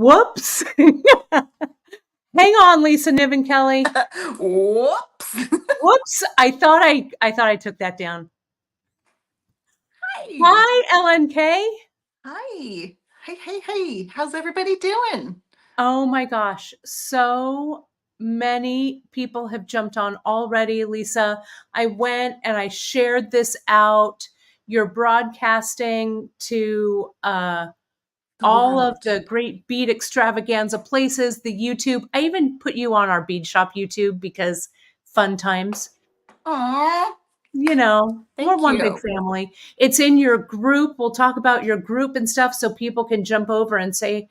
Whoops. Hang on, Lisa Niven Kelly. Whoops. Whoops. I thought I took that down. Hi. Hi, LNK. Hi. Hey. How's everybody doing? Oh my gosh. So many people have jumped on already, Lisa. I went and I shared this out. You're broadcasting to all of the Great Bead Extravaganza places, the YouTube. I even put you on our bead shop YouTube because fun times. Aw. You know, we're Thank one big you. family. It's in your group. We'll talk about your group and stuff so people can jump over and say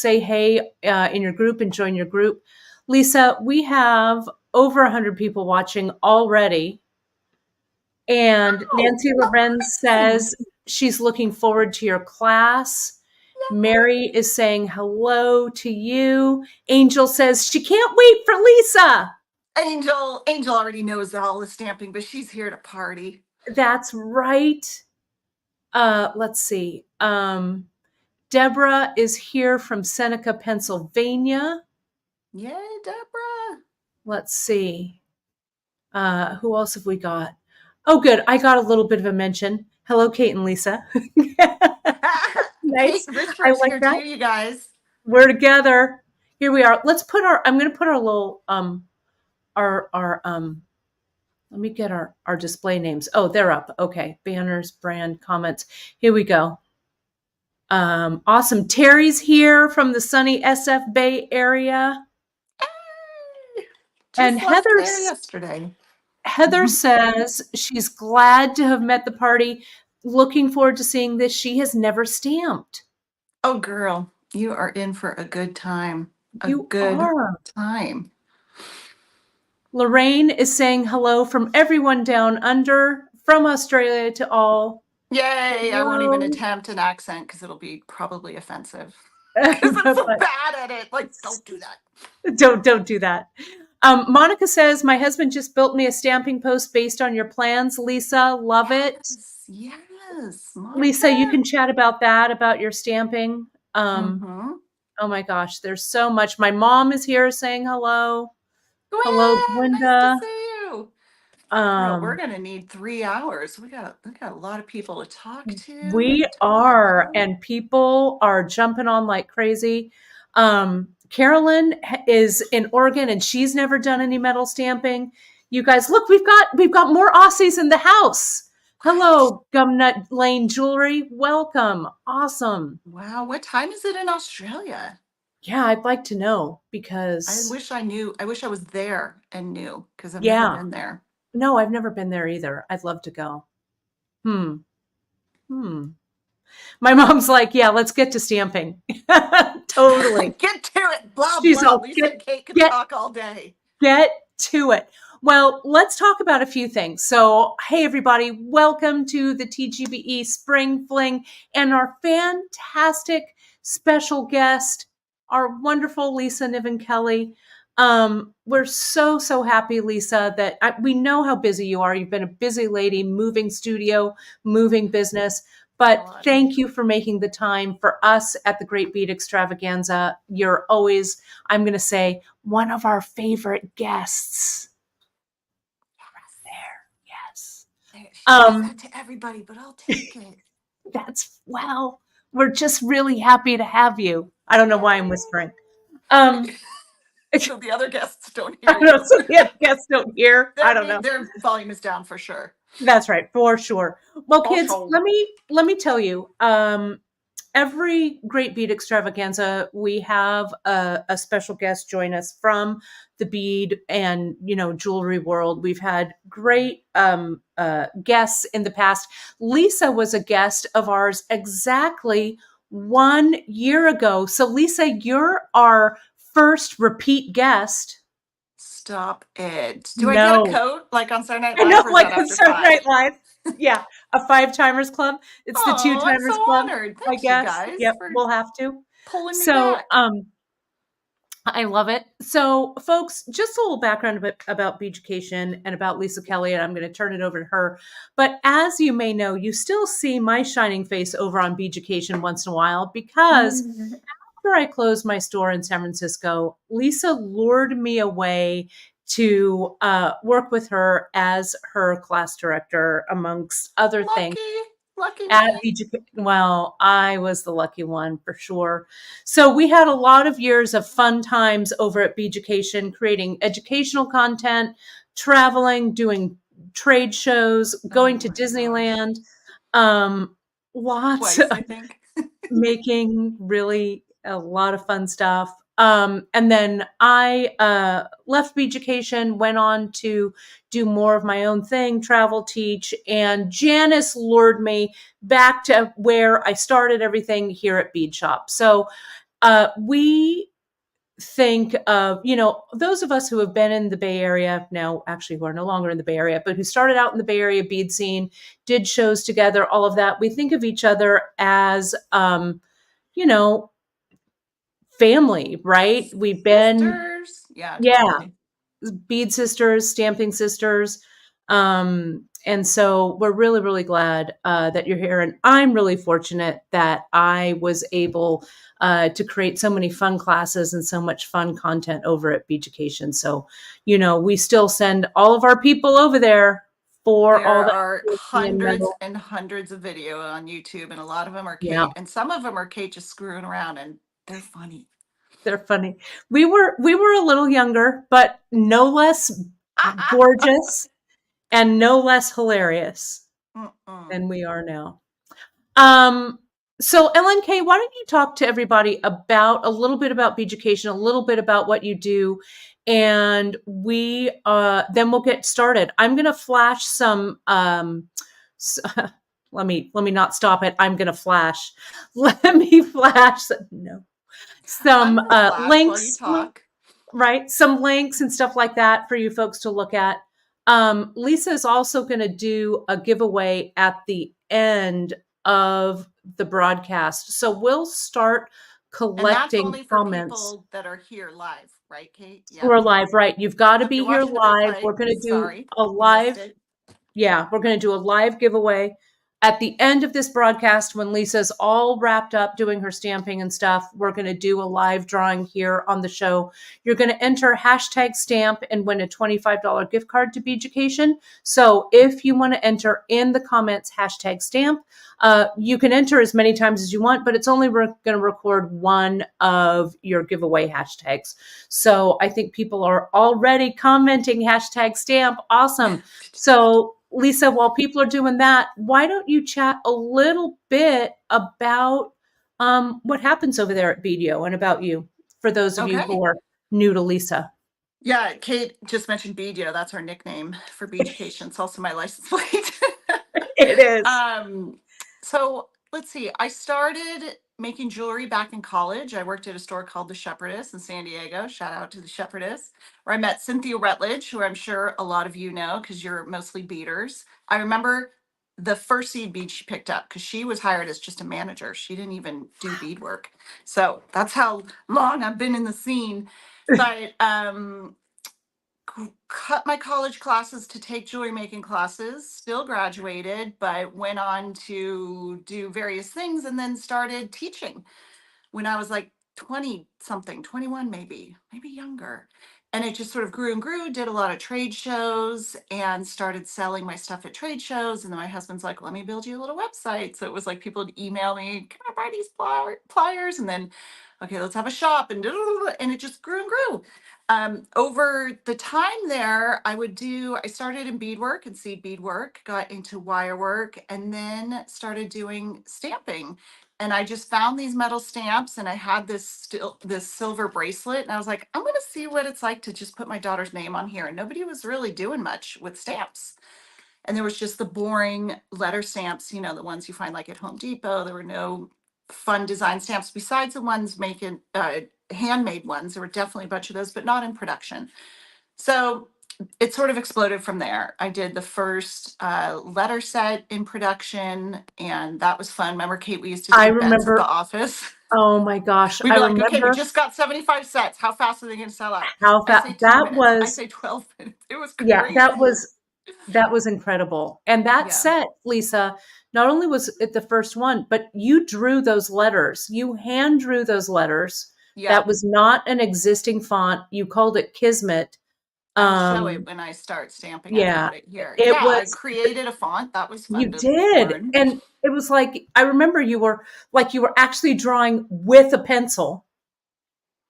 hey in your group and join your group. Lisa, we have over 100 people watching already. And Nancy Lorenz Amazing. says she's looking forward to your class. Mary is saying hello to you. Angel says she can't wait for Lisa. Angel already knows all the stamping, but she's here to party. That's right. Let's see. Deborah is here from Seneca, Pennsylvania. Yay, Deborah. Let's see. Who else have we got? Oh, good. I got a little bit of a mention. Hello, Kate and Lisa. Nice. Kate Richards I like here that. too, you guys. We're together. Here we are. I'm going to put our little, let me get our display names. Oh, they're up. Okay. Banners, brand, comments. Here we go. Awesome. Terry's here from the sunny SF Bay area. And Just left there yesterday. Heather says she's glad to have met the party. Looking forward to seeing this. She has never stamped. Oh, girl, you are in for a good time. You are. Time. Lorraine is saying hello from everyone down under, from Australia to all. Yay! Hello. I won't even attempt an accent because it'll be probably offensive. Because I'm so bad at it. Like, don't do that. Don't do that. Monica says, my husband just built me a stamping post based on your plans. Lisa, love it. Yes. Monica. Lisa, you can chat about that, about your stamping. Mm-hmm. Oh my gosh, there's so much. My mom is here saying hello. Hello, Gwenda. Nice to see you. Girl, we're gonna need 3 hours. We got a lot of people to talk to. We are, and people are jumping on like crazy. Carolyn is in Oregon, and she's never done any metal stamping. You guys, look, we've got more Aussies in the house. Hello, Gumnut Lane Jewelry. Welcome. Awesome. Wow, what time is it in Australia? Yeah, I'd like to know because I wish I knew. I wish I was there and knew because I've never been there. No, I've never been there either. I'd love to go. My mom's like, yeah, let's get to stamping. Totally. Get to it. Blah, She's blah. all, Lisa and Kate can talk all day. Get to it. Well, let's talk about a few things. So, hey, everybody, welcome to the TGEB Spring Fling and our fantastic special guest, our wonderful Lisa Niven Kelly. We're so happy, Lisa, that we know how busy you are. You've been a busy lady, moving studio, moving business. But thank you for making the time for us at the Great Bead Extravaganza. You're always, I'm going to say, one of our favorite guests. Yes. She says that to everybody, but I'll take it. We're just really happy to have you. I don't know why I'm whispering. So the other guests don't hear you. So the other guests don't hear. I don't know. Their volume is down for sure. That's right, for sure. Well, kids, let me tell you. Every Great Bead Extravaganza, we have a special guest join us from the bead and jewelry world. We've had great guests in the past. Lisa was a guest of ours exactly 1 year ago. So, Lisa, you're our first repeat guest. Stop it. Do I get a coat like on Saturday Night Live? I know, like on Saturday Night Live. Yeah, a 5-timers club. It's the 2-timers club. Honored. I guess. Guys, yep, we'll have to. Pulling me back. I love it. So, folks, just a little background about Beaducation and about Lisa Kelly, and I'm going to turn it over to her. But as you may know, you still see my shining face over on Beaducation once in a while because after I closed my store in San Francisco, Lisa lured me away to work with her as her class director, amongst other things. Lucky At me. Well, I was the lucky one for sure. So we had a lot of years of fun times over at Beaducation, creating educational content, traveling, doing trade shows, Oh going to my gosh. Disneyland, um, lots Twice, of I think. making really a lot of fun stuff. And then I left Beaducation, went on to do more of my own thing, travel, teach, and Janice lured me back to where I started everything here at Bead Shop. So we think of, those of us who have been in the Bay Area now, actually who are no longer in the Bay Area, but who started out in the Bay Area bead scene, did shows together, all of that. We think of each other as, you know, family, right? We've been, Sisters. Yeah, yeah, totally. bead sisters, stamping sisters. And so we're really, really glad that you're here. And I'm really fortunate that I was able to create so many fun classes and so much fun content over at Beaducation. So, we still send all of our people over there for all There that are networking and hundreds metal. and hundreds of video on YouTube, and a lot of them are Yeah, Kate, and some of them are Kate just screwing around, and they're funny. they're funny. We were a little younger, but no less gorgeous and no less hilarious Mm-mm. than we are now. Um, so LNK, why don't you talk to everybody about a little bit about Beaducation, a little bit about what you do, and we then we'll get started. I'm going to flash some. Let me not stop it. I'm going to flash. Let me flash. No, I'm some gonna flash while you links. talk. Right? Some links and stuff like that for you folks to look at. Lisa is also going to do a giveaway at the end of the broadcast. So we'll start And that's collecting only for comments. people that are here live, right, Kate? Yep. We're live, right? You've got to So if be you're here watching the live. replay, We're going to do sorry, a you missed live. it. Yeah, we're going to do a live giveaway at the end of this broadcast when Lisa's all wrapped up doing her stamping and stuff. We're going to do a live drawing here on the show. You're going to enter hashtag stamp and win a $25 gift card to Beaducation. So if you want to enter in the comments hashtag stamp, you can enter as many times as you want, but it's only going to record one of your giveaway hashtags. So I think people are already commenting hashtag stamp. Awesome. So Lisa, while people are doing that, why don't you chat a little bit about what happens over there at BDO and about you, for those of you who Okay. are new to Lisa? Yeah, Kate just mentioned Beadio. That's our nickname for Beaducation. It's also my license plate. It is. So let's see. I started making jewelry back in college. I worked at a store called The Shepherdess in San Diego. Shout out to The Shepherdess, where I met Cynthia Rutledge, who I'm sure a lot of you know because you're mostly beaders. I remember the first seed bead she picked up because she was hired as just a manager. She didn't even do beadwork. So that's how long I've been in the scene. But cut my college classes to take jewelry making classes, still graduated, but went on to do various things and then started teaching when I was like 20 something, 21 maybe younger. And it just sort of grew and grew, did a lot of trade shows and started selling my stuff at trade shows. And then my husband's like, let me build you a little website. So it was like people would email me, can I buy these pliers? And then, okay, let's have a shop. And it just grew and grew. Over the time there, I started in beadwork and seed beadwork, got into wire work, and then started doing stamping. And I just found these metal stamps and I had this silver bracelet and I was like, I'm going to see what it's like to just put my daughter's name on here. And nobody was really doing much with stamps. And there was just the boring letter stamps, the ones you find like at Home Depot. There were no fun design stamps besides the ones making handmade ones. There were definitely a bunch of those, but not in production. So it sort of exploded from there. I did the first letter set in production, and that was fun. Remember, Kate, we used to I take bets at the remember. office. Oh my gosh, We'd I be like, okay, we remember just got 75 sets. How fast are they going to sell out? how I fast say 10 that minutes. I was. say 12 minutes. It was Yeah, that crazy. was incredible. And that Yeah. set, Lisa, not only was it the first one, but you drew those letters. You hand drew those letters. Yeah. That was not an existing font. You called it Kismet. I'll show it Um, when I start stamping. I've yeah, got it here. it Yeah, I was, created a font. That was fun you to did. learn. And it was like, I remember you were actually drawing with a pencil,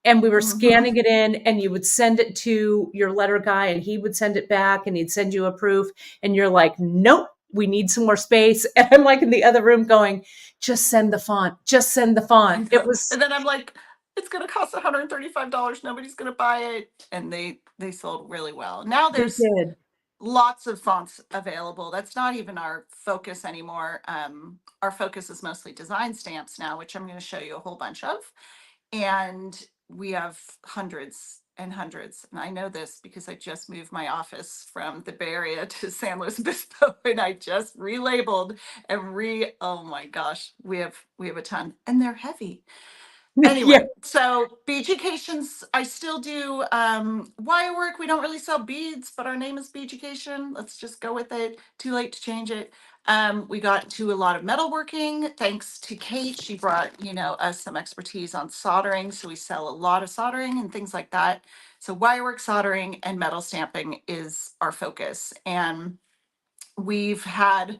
and we were Hmm. scanning it in, and you would send it to your letter guy and he would send it back and he'd send you a proof, and you're like, nope, we need some more space. And I'm like in the other room going, just send the font, just send the I font. It know. was, And then I'm like, it's going to cost $135. Nobody's going to buy it. And they sold really well. Now they there's did. lots of fonts available. That's not even our focus anymore. Our focus is mostly design stamps now, which I'm going to show you a whole bunch of. And we have hundreds and hundreds. And I know this because I just moved my office from the Bay Area to San Luis Obispo, and I just relabeled and oh my gosh, we have a ton, and they're heavy. Yeah. Anyway, so Beaducations, I still do wire work. We don't really sell beads, but our name is Beaducation. Let's just go with it. Too late to change it. We got into a lot of metalworking thanks to Kate. She brought, us some expertise on soldering. So we sell a lot of soldering and things like that. So wire work, soldering, and metal stamping is our focus. And we've had,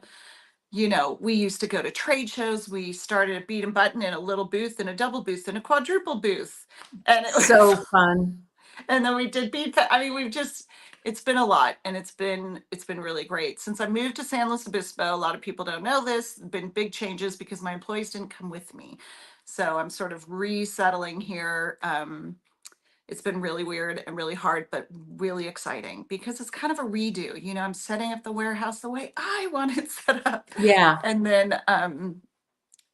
we used to go to trade shows. We started a bead and button in a little booth and a double booth and a quadruple booth. And it was, So fun. and then we did I mean, it's been a lot, and it's been really great. Since I moved to San Luis Obispo, a lot of people don't know this, been big changes because my employees didn't come with me. So I'm sort of resettling here. It's been really weird and really hard, but really exciting because it's kind of a redo. I'm setting up the warehouse the way I want it set up. Yeah. And then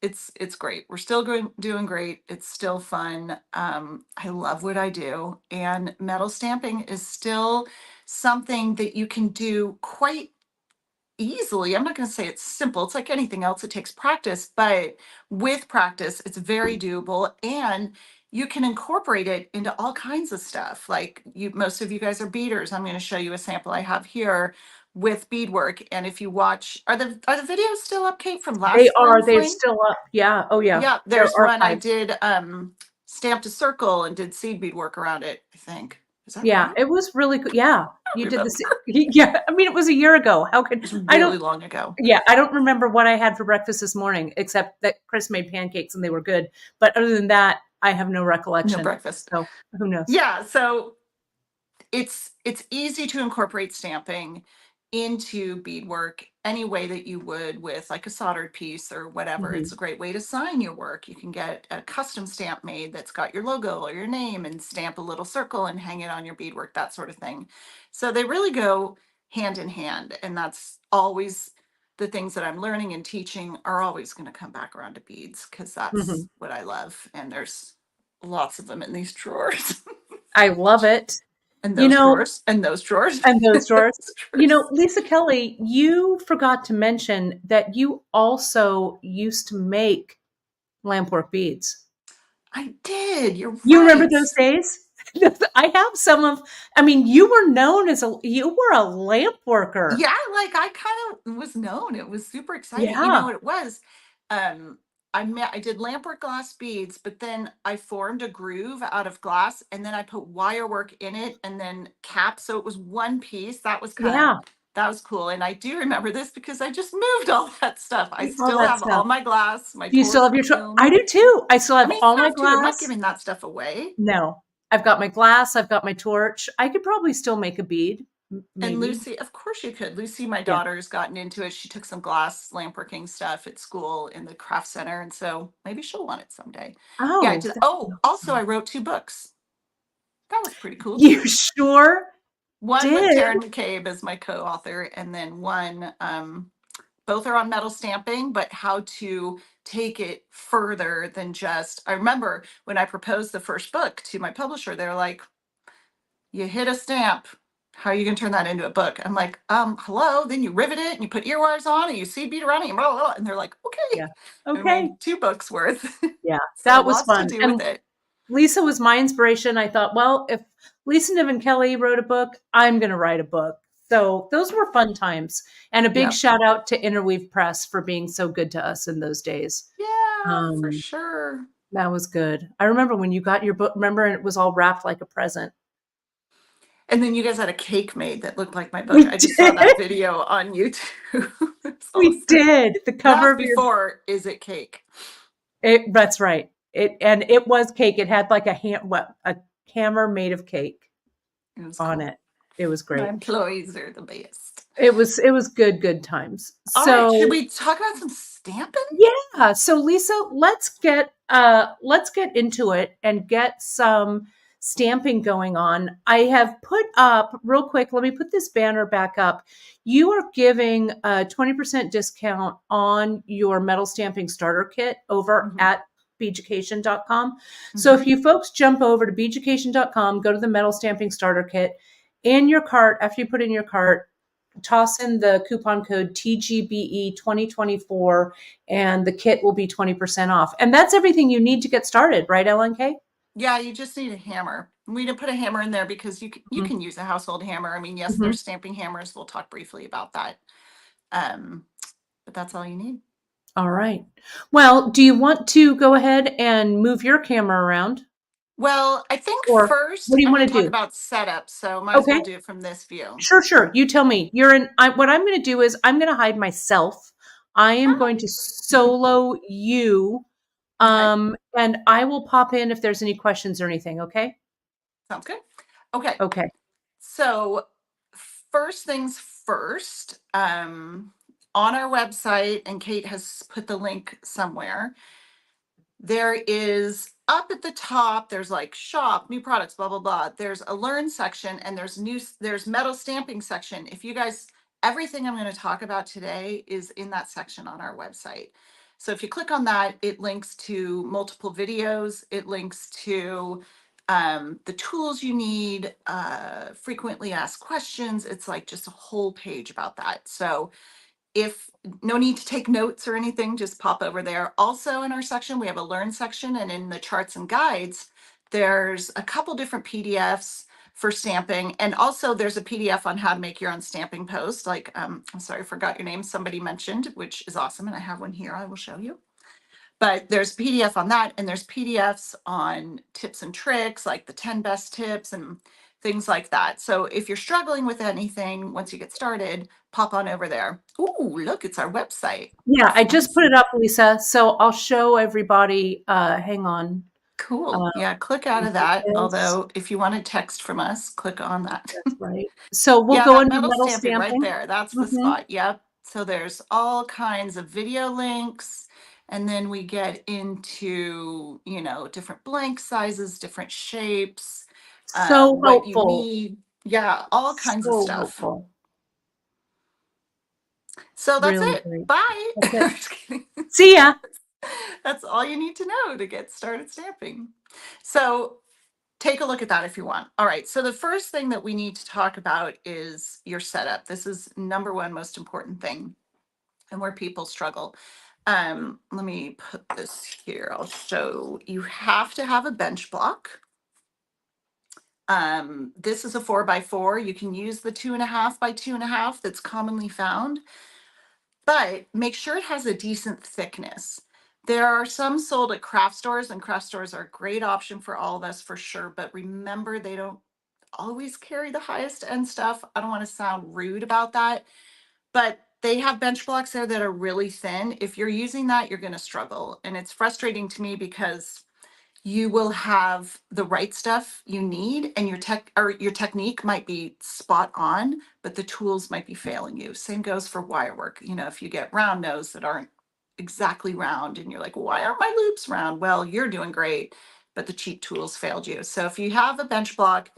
it's great. We're still doing great. It's still fun. I love what I do. And metal stamping is still something that you can do quite easily. I'm not going to say it's simple. It's like anything else, it takes practice, but with practice, it's very doable, and you can incorporate it into all kinds of stuff. Like most of you guys are beaders. I'm going to show you a sample I have here with beadwork. And if you watch, are the videos still up, Kate, from last They spring are. They're fling? still up. Yeah. Oh, yeah. Yeah, They're there's one I archived. did stamped a circle and did seed bead work around it, I think. Is that Yeah. right? It was really good. Yeah. I You don't did remember. this. Yeah. I mean, it was a year ago. How could It's I really don't, long ago. yeah, I don't remember what I had for breakfast this morning, except that Chris made pancakes and they were good. But other than that, I have no No recollection. breakfast. So who knows? Yeah, so it's easy to incorporate stamping into beadwork any way that you would with like a soldered piece or whatever. Mhm. It's a great way to sign your work. You can get a custom stamp made that's got your logo or your name and stamp a little circle and hang it on your beadwork, that sort of thing. So they really go hand in hand, and that's always the things that I'm learning and teaching are always going to come back around to beads because that's Mhm. what I love, and there's lots of them in these drawers. I love it. And You those know, drawers, and those drawers, and those and drawers. those drawers. Lisa Kelly, you forgot to mention that you also used to make lampwork beads. I did. You're You remember right. those days? I have some of, I mean, you were a lamp worker. Yeah, like I kind of was known. It was super exciting. You know Yeah. what it was? Um, I did lampwork glass beads, but then I formed a groove out of glass, and then I put wire work in it, and then cap, so it was one piece. Yeah. That was cool. And I do remember this because I just moved all that stuff. I All still that have all stuff. my glass, my Do you still torch, have my your, film. I do too. I still I have mean, all you my have to. I'm not glass. giving that stuff away. No, I've got my glass. I've got my torch. I could probably still make a bead. And Maybe. Lucy, of course you could. Lucy, my Yeah. daughter's gotten into it. She took some glass lampworking stuff at school in the craft center, and so maybe she'll want it someday. Yeah, I Oh, did. that's Oh, also I awesome. wrote 2 books. That was pretty cool You too. sure One with did. Karen McCabe as my co-author, and then one, both are on metal stamping, but how to take it further than just. I remember when I proposed the first book to my publisher, they're like, you hit a stamp. How are you going to turn that into a book? I'm like, hello. Then you rivet it and you put ear wires on and you seed bead around it and blah, blah, blah. And they're like, okay. Yeah. I Okay. made 2 books worth. Yeah. So That was lots to fun. do with And it. Lisa was my inspiration. I thought, well, if Lisa Niven Kelly wrote a book, I'm going to write a book. So those were fun times. And a big Yep. shout out to Interweave Press for being so good to us in those days. Yeah, for Um, sure. that was good. I remember when you got your book, remember, and it was all wrapped like a present. And then you guys had a cake made that looked like my book. We I just saw did. that video on YouTube. It's We awesome. did. The cover That's of your before Is It Cake? that's right. It was cake. It had like a hammer made of cake It was on cool. it. It was My great. employees are the best. It was good times. All right, should So we talk about some stamping? yeah. So Lisa, let's get into it and get some stamping going on. I have put up real quick, let me put this banner back up. You are giving a 20% discount on your metal stamping starter kit over Mm-hmm. at beaducation.com. So Mm-hmm. if you folks jump over to beaducation.com, go to the metal stamping starter kit, in your cart, after you put in your cart, toss in the coupon code TGBE 2024 and the kit will be 20% off. And that's everything you need to get started, right, LNK? Yeah, you just need a hammer. We didn't put a hammer in there because you Mhm. can use a household hammer. I mean, yes, Mhm. there's stamping hammers. We'll talk briefly about that. Um, but that's all you need. All right. Well, do you want to go ahead and move your camera around? Well, I think Or what first do you I'm want going to to talk do? about setup, so might as well Okay. do it from this view. Sure, sure. You tell me. What I'm going to do is I'm going to hide myself. I am going to Hi. solo you. Okay, And I will pop in if there's any questions or anything. Okay. sounds good. Okay, Okay. so first things first, on our website, and Kate has put the link somewhere, there is up at the top, there's like shop, new products, blah, blah, blah. There's a learn section and there's metal stamping section. If you guys, everything I'm going to talk about today is in that section on our website. So if you click on that, it links to multiple videos. It links to the tools you need, frequently asked questions. It's like just a whole page about that. So if no need to take notes or anything, just pop over there. Also in our section, we have a learn section, and in the charts and guides, there's a couple different PDFs for stamping. And also there's a PDF on how to make your own stamping post. Like, I'm sorry, I forgot your name. Somebody mentioned, which is awesome. And I have one here. I will show you. But there's PDF on that, and there's PDFs on tips and tricks, like the 10 best tips and things like that. So if you're struggling with anything, once you get started, pop on over there. Ooh, look, it's our website. Yeah, I just put it Fancy. up, Lisa. So I'll show everybody. Hang on. Cool. Uh, Yeah, click out of do that. this. Although if you want a text from us, click on that. That's right. So we'll Yeah, go that into metal metal stamping right stamping. there. That's the Hmm. spot. Yep. So there's all kinds of video links. And then we get into, different blank sizes, different shapes, So what you helpful. need. Yeah, all kinds of So stuff. helpful. So that's Really it. great. Bye. That's it. Just kidding. See ya. That's all you need to know to get started stamping. So take a look at that if you want. All right. So the first thing that we need to talk about is your setup. This is number one most important thing and where people struggle. Let me put this here. I'll show. You have to have a bench block. This is a 4x4. You can use the 2.5 by 2.5 that's commonly found, but make sure it has a decent thickness. There are some sold at craft stores, and craft stores are a great option for all of us for sure. But remember, they don't always carry the highest end stuff. I don't want to sound rude about that, but they have bench blocks there that are really thin. If you're using that, you're going to struggle. And it's frustrating to me because you will have the right stuff you need, and your technique might be spot on, but the tools might be failing you. Same goes for wire work. If you get round nose that aren't exactly round and you're like, why aren't my loops round? Well, you're doing great, but the cheap tools failed you. So if you have a bench block,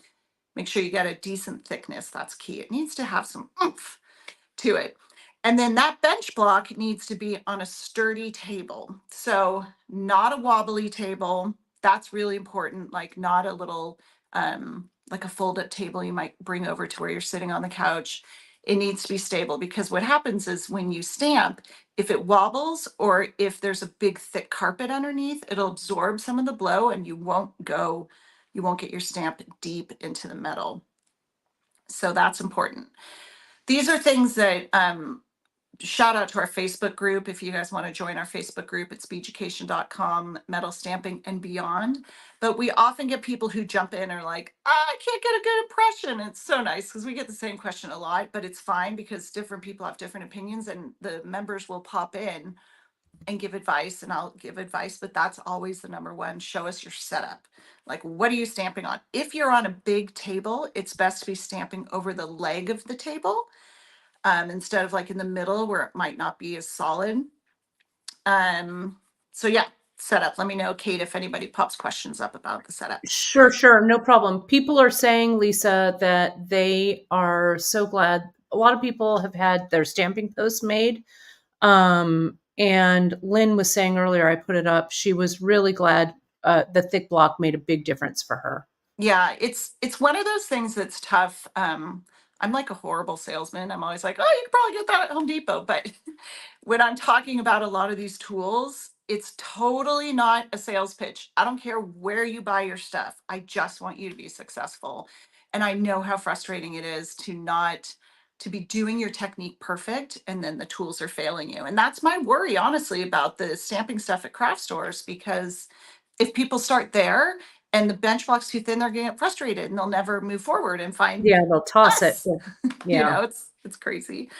make sure you get a decent thickness. That's key. It needs to have some oomph to it. And then that bench block needs to be on a sturdy table. So not a wobbly table. That's really important. Like not a little, like a fold up table you might bring over to where you're sitting on the couch. It needs to be stable, because what happens is when you stamp, if it wobbles or if there's a big thick carpet underneath, it'll absorb some of the blow and you won't get your stamp deep into the metal. So that's important. These are things that shout out to our Facebook group. If you guys want to join our Facebook group, it's beaducation.com, metal stamping and beyond. But we often get people who jump in and are like, I can't get a good impression. It's so nice because we get the same question a lot, but it's fine because different people have different opinions and the members will pop in and give advice and I'll give advice, but that's always the number one. Show us your setup. Like, what are you stamping on? If you're on a big table, it's best to be stamping over the leg of the table instead of like in the middle where it might not be as solid. So yeah, setup. Let me know, Kate, if anybody pops questions up about the setup. Sure, sure, no problem. People are saying, Lisa, that they are so glad. A lot of people have had their stamping posts made. And Lynn was saying earlier, I put it up, she was really glad the thick block made a big difference for her. Yeah, it's one of those things that's tough. I'm like a horrible salesman. I'm always like, oh, you can probably get that at Home Depot. But when I'm talking about a lot of these tools, it's totally not a sales pitch. I don't care where you buy your stuff. I just want you to be successful. And I know how frustrating it is to be doing your technique perfect and then the tools are failing you. And that's my worry, honestly, about the stamping stuff at craft stores, because if people start there and the bench block's too thin, they're gonna get frustrated and they'll never move forward and find Yeah, they'll toss it. us. Yeah. It's crazy.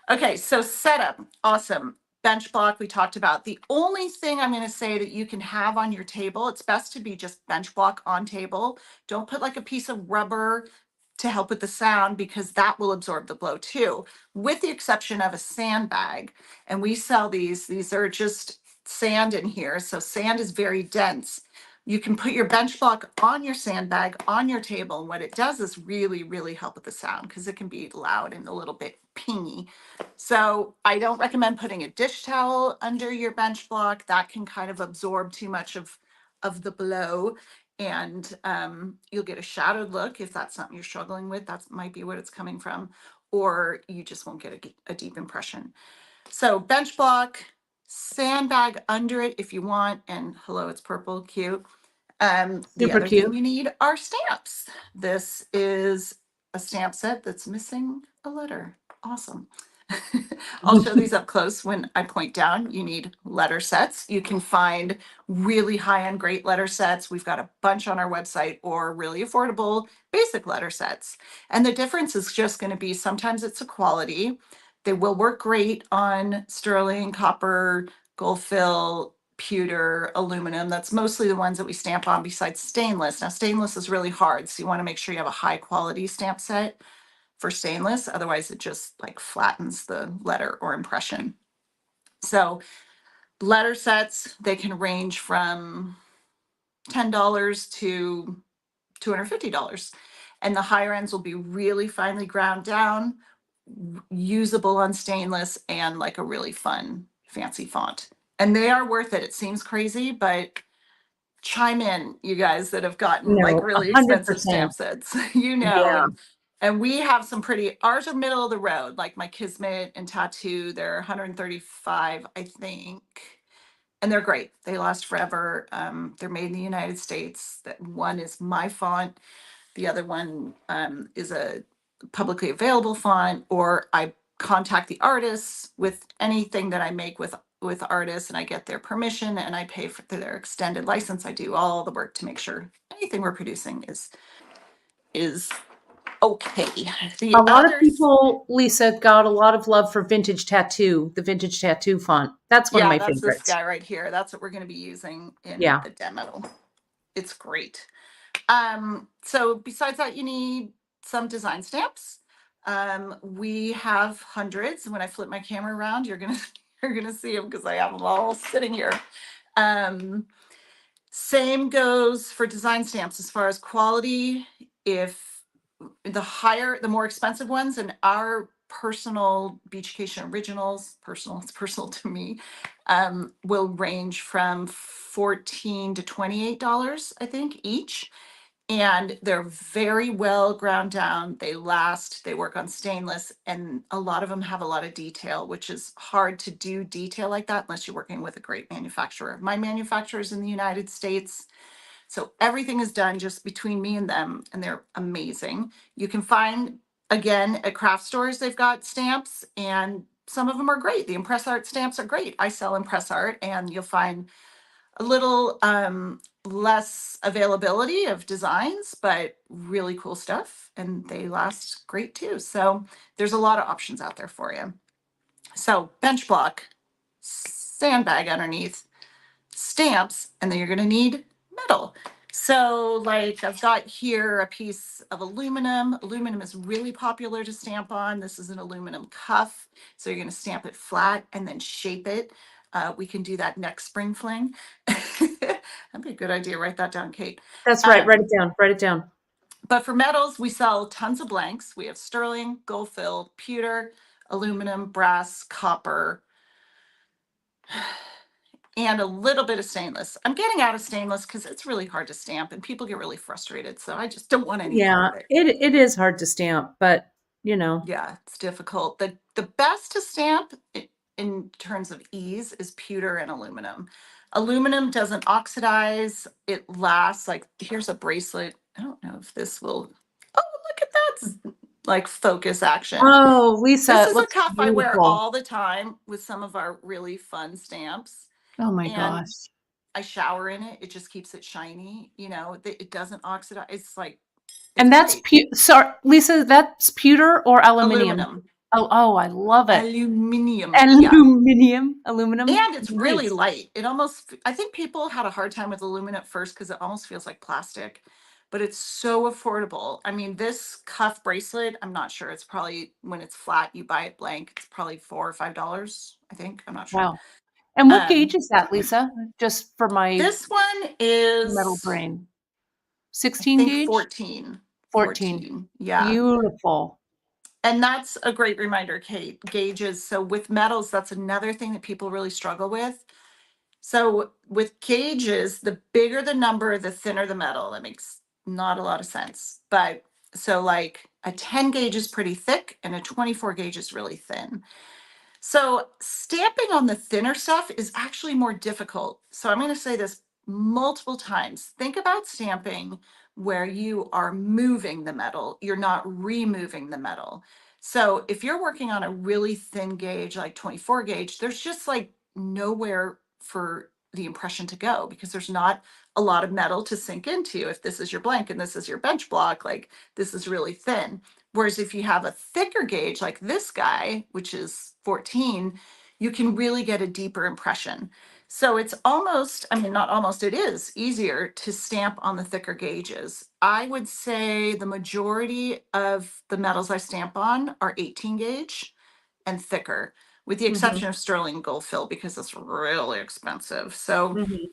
Okay, so setup, awesome. Bench block we talked about. The only thing I'm going to say that you can have on your table, it's best to be just bench block on table. Don't put like a piece of rubber to help with the sound because that will absorb the blow too, with the exception of a sandbag. And we sell these. These are just sand in here. So sand is very dense. You can put your bench block on your sandbag on your table. And what it does is really, really help with the sound because it can be loud and a little bit pingy. So I don't recommend putting a dish towel under your bench block. That can kind of absorb too much of the blow. And you'll get a shadowed look if that's something you're struggling with. That might be what it's coming from. Or you just won't get a deep impression. So bench block, sandbag under it if you want. And hello, it's purple, cute. The Super other thing cute. you need are stamps. This is a stamp set that's missing a letter. Awesome. I'll show these up close when I point down. You need letter sets. You can find really high-end great letter sets. We've got a bunch on our website, or really affordable basic letter sets. And the difference is just going to be sometimes it's a quality. They will work great on sterling, copper, gold fill, pewter, aluminum. That's mostly the ones that we stamp on besides stainless. Now, stainless is really hard, so you want to make sure you have a high quality stamp set for stainless. Otherwise, it just like flattens the letter or impression. So letter sets, they can range from $10 to $250. And the higher ends will be really finely ground down, usable on stainless, and like a really fun, fancy font. And they are worth it. It seems crazy, but chime in, you guys that have gotten like No, really expensive 100%. stamp sets, Yeah. and we have some pretty, ours are middle of the road, like my Kismet and Tattoo, they're 135, I think. And they're great. They last forever. They're made in the United States. That one is my font. The other one is a publicly available font, or I contact the artists with anything that I make with artists and I get their permission and I pay for their extended license. I do all the work to make sure anything we're producing is okay. A The lot of others, people, Lisa, got a lot of love for Vintage Tattoo, the Vintage Tattoo font. That's one of yeah, my that's this favorites. guy right here. That's what we're going to be using in Yeah. the demo. It's great. So besides that, you need some design stamps. We have hundreds. When I flip my camera around, you're gonna you're gonna see them because I have them all sitting here. Um, Same goes for design stamps as far as quality. If the higher, the more expensive ones, and our personal Beaducation originals, personal, it's personal to me, will range from $14 to $28, I think, each. And they're very well ground down. They last, they work on stainless, and a lot of them have a lot of detail, which is hard to do detail like that unless you're working with a great manufacturer. My manufacturer is in the United States. So everything is done just between me and them, and they're amazing. You can find again, at craft stores, they've got stamps, and some of them are great. The Impress Art stamps are great. I sell Impress Art, and you'll find a little less availability of designs, but really cool stuff, and they last great too. So there's a lot of options out there for you. So bench block, sandbag underneath, stamps, and then you're going to need metal. So like I've got here a piece of aluminum. Aluminum is really popular to stamp on. This is an aluminum cuff. So you're going to stamp it flat and then shape it. We can do that next spring fling. That'd be a good idea. Write that down, Kate. That's right. Write it down. Write it down. But for metals, we sell tons of blanks. We have sterling, gold fill, pewter, aluminum, brass, copper, and a little bit of stainless. I'm getting out of stainless because it's really hard to stamp and people get really frustrated. So I just don't want any part Yeah, of it. it is hard to stamp, but you know. Yeah, it's difficult. The best to stamp in terms of ease is pewter and aluminum. Aluminum doesn't oxidize. It lasts. Like here's a bracelet. I don't know if this will. Oh, look at that! Like focus action. Oh, Lisa, This it is a looks cuff I wear beautiful. all the time with some of our really fun stamps. Oh my And gosh. I shower in it. It just keeps it shiny. You know, it doesn't oxidize. It's like, it's And that's great. sorry, Lisa, that's pewter or aluminum? Aluminum. Oh, I love it. Aluminium. Yeah. Aluminum. And it's really Nice. light. It almost, I think people had a hard time with aluminum at first because it almost feels like plastic, but it's so affordable. I mean, this cuff bracelet, I'm not sure. It's probably when it's flat, you buy it blank. It's probably $4 or $5, I think. I'm not sure. Wow. And what gauge Um, is that, Lisa? Just for my this one metal is, brain. I 16 think gauge? 14. 14. 14. Yeah. Beautiful. And that's a great reminder, Kate, gauges. So with metals, that's another thing that people really struggle with. So with gauges, the bigger the number, the thinner the metal. That makes not a lot of sense. But so like a 10 gauge is pretty thick and a 24 gauge is really thin. So stamping on the thinner stuff is actually more difficult. So I'm going to say this multiple times. Think about stamping where you are moving the metal, you're not removing the metal. So if you're working on a really thin gauge, like 24 gauge, there's just like nowhere for the impression to go because there's not a lot of metal to sink into. If this is your blank and this is your bench block, like this is really thin. Whereas if you have a thicker gauge like this guy, which is 14, you can really get a deeper impression. So it's almost, I mean, not almost, it is easier to stamp on the thicker gauges. I would say the majority of the metals I stamp on are 18 gauge and thicker, with the Mhm. exception of sterling gold fill because it's really expensive. So Mhm.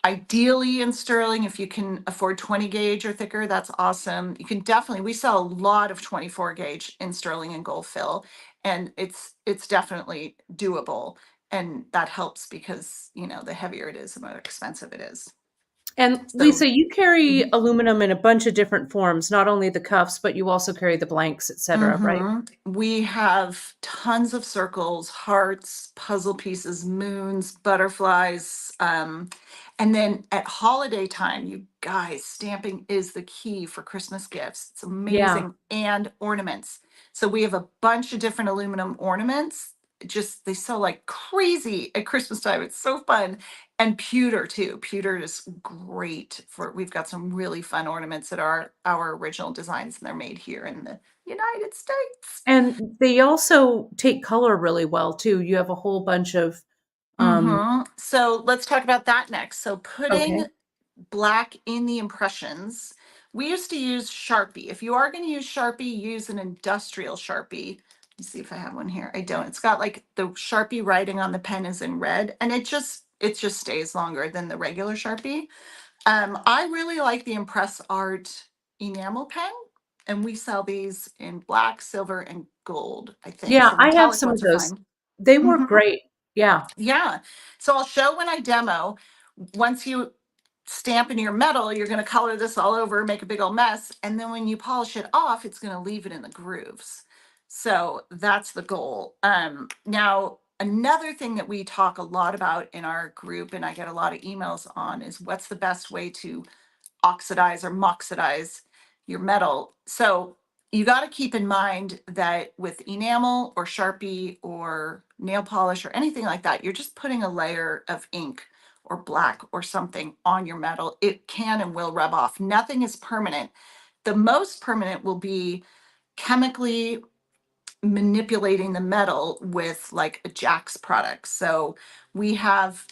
ideally in sterling, if you can afford 20 gauge or thicker, that's awesome. You can definitely, we sell a lot of 24 gauge in sterling and gold fill, and it's definitely doable. And that helps because, you know, the heavier it is, the more expensive it is. And So Lisa, you carry mhm. aluminum in a bunch of different forms, not only the cuffs, but you also carry the blanks, etc., right? We have tons of circles, hearts, puzzle pieces, moons, butterflies. And then at holiday time, you guys, stamping is the key for Christmas gifts. It's Yeah. amazing. And ornaments. So we have a bunch of different aluminum ornaments. Just they sell like crazy at Christmas time. It's so fun. And pewter too. Pewter is great for, we've got some really fun ornaments that are our original designs and they're made here in the United States. And they also take color really well too. You have a whole bunch of So let's talk about that next. So putting okay. black in the impressions. We used to use Sharpie. If you are going to use Sharpie, use an industrial Sharpie. Let me see if I have one here. I don't. It's got like the Sharpie writing on the pen is in red, and it just stays longer than the regular Sharpie. I really like the Impress Art enamel pen, and we sell these in black, silver, and gold, I think. Yeah, So I have metallic some of ones are those. fine. They work Mhm. great. Yeah. Yeah. So I'll show when I demo. Once you stamp in your metal, you're going to color this all over, make a big old mess. And then when you polish it off, it's going to leave it in the grooves. So that's the goal. Now, another thing that we talk a lot about in our group, and I get a lot of emails on, is what's the best way to oxidize or moxidize your metal. So you got to keep in mind that with enamel or Sharpie or nail polish or anything like that, you're just putting a layer of ink or black or something on your metal. It can and will rub off. Nothing is permanent. The most permanent will be chemically manipulating the metal with like a Jax product. So we have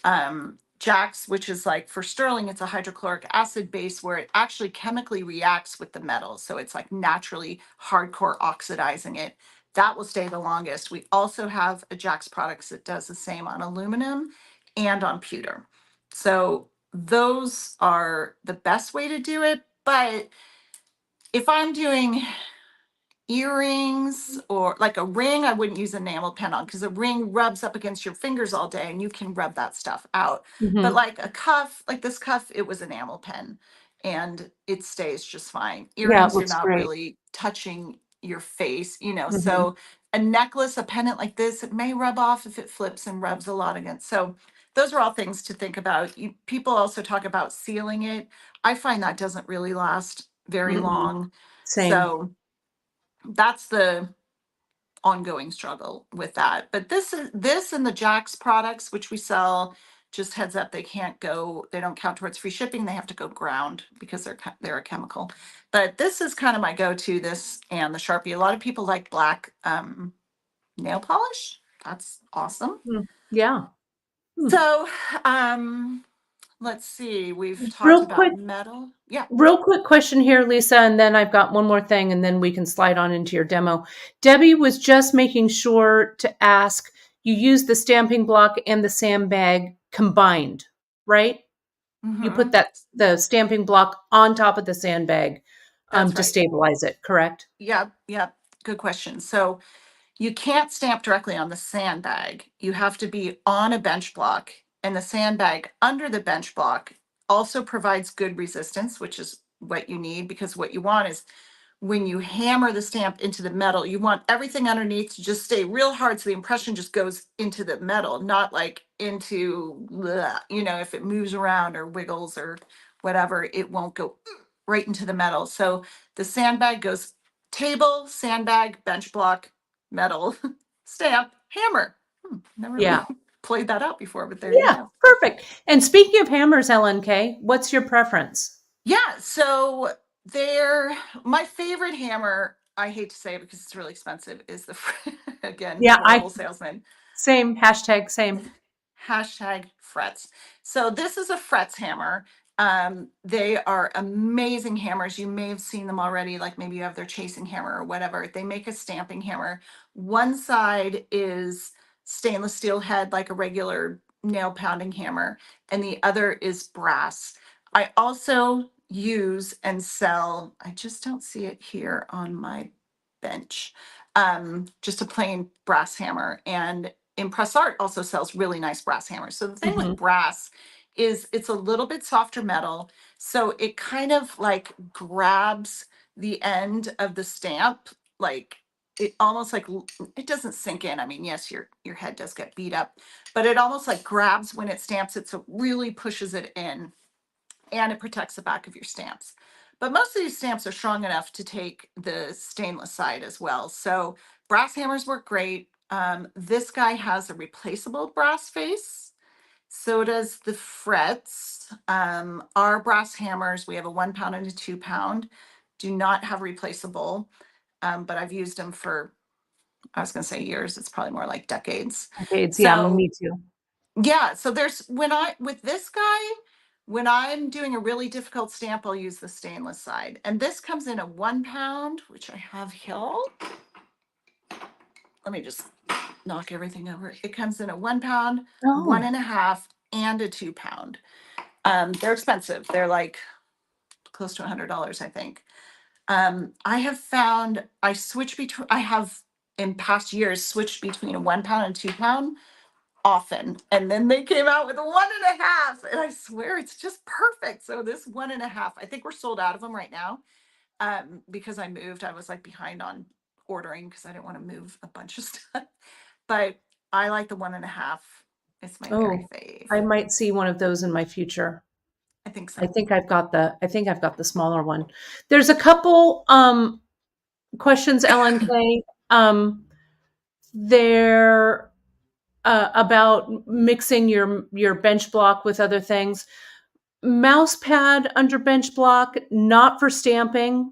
Jax, which is like for sterling, it's a hydrochloric acid base where it actually chemically reacts with the metal. So it's like naturally hardcore oxidizing it. That will stay the longest. We also have a Jax products that does the same on aluminum and on pewter. So those are the best way to do it. But if I'm doing earrings or like a ring, I wouldn't use enamel pen on because a ring rubs up against your fingers all day and you can rub that stuff out. But Mm-hmm. like a cuff, like this cuff, it was enamel pen and it stays just fine. Yeah, it Earrings, you're looks not great. really touching your face, you know. Mm-hmm. So a necklace, a pendant like this, it may rub off if it flips and rubs a lot against. So those are all things to think about. People also talk about sealing it. I find that doesn't really last very Mm-mm. long. Same. So that's the ongoing struggle with that. But this and the Jax products, which we sell, just heads up, they can't go, they don't count towards free shipping. They have to go ground because they're a chemical. But this is kind of my go-to, this and the Sharpie. A lot of people like black nail polish. That's awesome. Mm. Yeah. Hmm. So let's see, we've talked Real quick, about metal. Yeah. real quick question here, Lisa, and then I've got one more thing, and then we can slide on into your demo. Debbie was just making sure to ask, you use the stamping block and the sandbag combined, right? You put Hmm. the stamping block on top of the sandbag That's to right. stabilize it, correct? Yep, yep. Good question. So you can't stamp directly on the sandbag. You have to be on a bench block, and the sandbag under the bench block also provides good resistance, which is what you need because what you want is when you hammer the stamp into the metal, you want everything underneath to just stay real hard so the impression just goes into the metal, not like into, you know, if it moves around or wiggles or whatever, it won't go right into the metal. So the sandbag goes table, sandbag, bench block, metal, stamp, hammer. Never really Yeah. played that out before, but there you Yeah, go. perfect. And speaking of hammers, LNK, what's your preference? Yeah, so they're my favorite hammer. I hate to say it because it's really expensive. Is the again Yeah, I horrible salesman. same hashtag same. Hashtag frets. So this is a frets hammer. They are amazing hammers. You may have seen them already, like maybe you have their chasing hammer or whatever. They make a stamping hammer. One side is stainless steel head, like a regular nail pounding hammer, and the other is brass. I also use and sell, I just don't see it here on my bench, just a plain brass hammer. And Impress Art also sells really nice brass hammers. So the thing with Mhm. brass is it's a little bit softer metal. So it kind of like grabs the end of the stamp, like it almost like it doesn't sink in. I mean, yes, your head does get beat up, but it almost like grabs when it stamps it, so it really pushes it in and it protects the back of your stamps. But most of these stamps are strong enough to take the stainless side as well. So brass hammers work great. This guy has a replaceable brass face. So does the frets. Our brass hammers, we have a 1 pound and a 2 pound, do not have replaceable. But I've used them for, I was going to say years. It's probably more like decades. Decades. Yeah, So me too. yeah, so there's with this guy, when I'm doing a really difficult stamp, I'll use the stainless side. And this comes in a 1 pound, which I have here. Let me just knock everything over. It comes in a 1 pound, one Oh, and a half, and a 2 pound. They're expensive. They're like close to $100, I think. I have found I switch between, I have in past years switched between a 1 pound and 2 pound often. And then they came out with a 1.5. And I swear it's just perfect. So this 1.5, I think we're sold out of them right now. Because I moved, I was like behind on ordering because I didn't want to move a bunch of stuff. But I like the 1.5. It's my very oh, fave. I might see one of those in my future. I think so. I think I've got the smaller one. There's a couple questions, LNK. They're about mixing your bench block with other things. Mouse pad under bench block, not for stamping.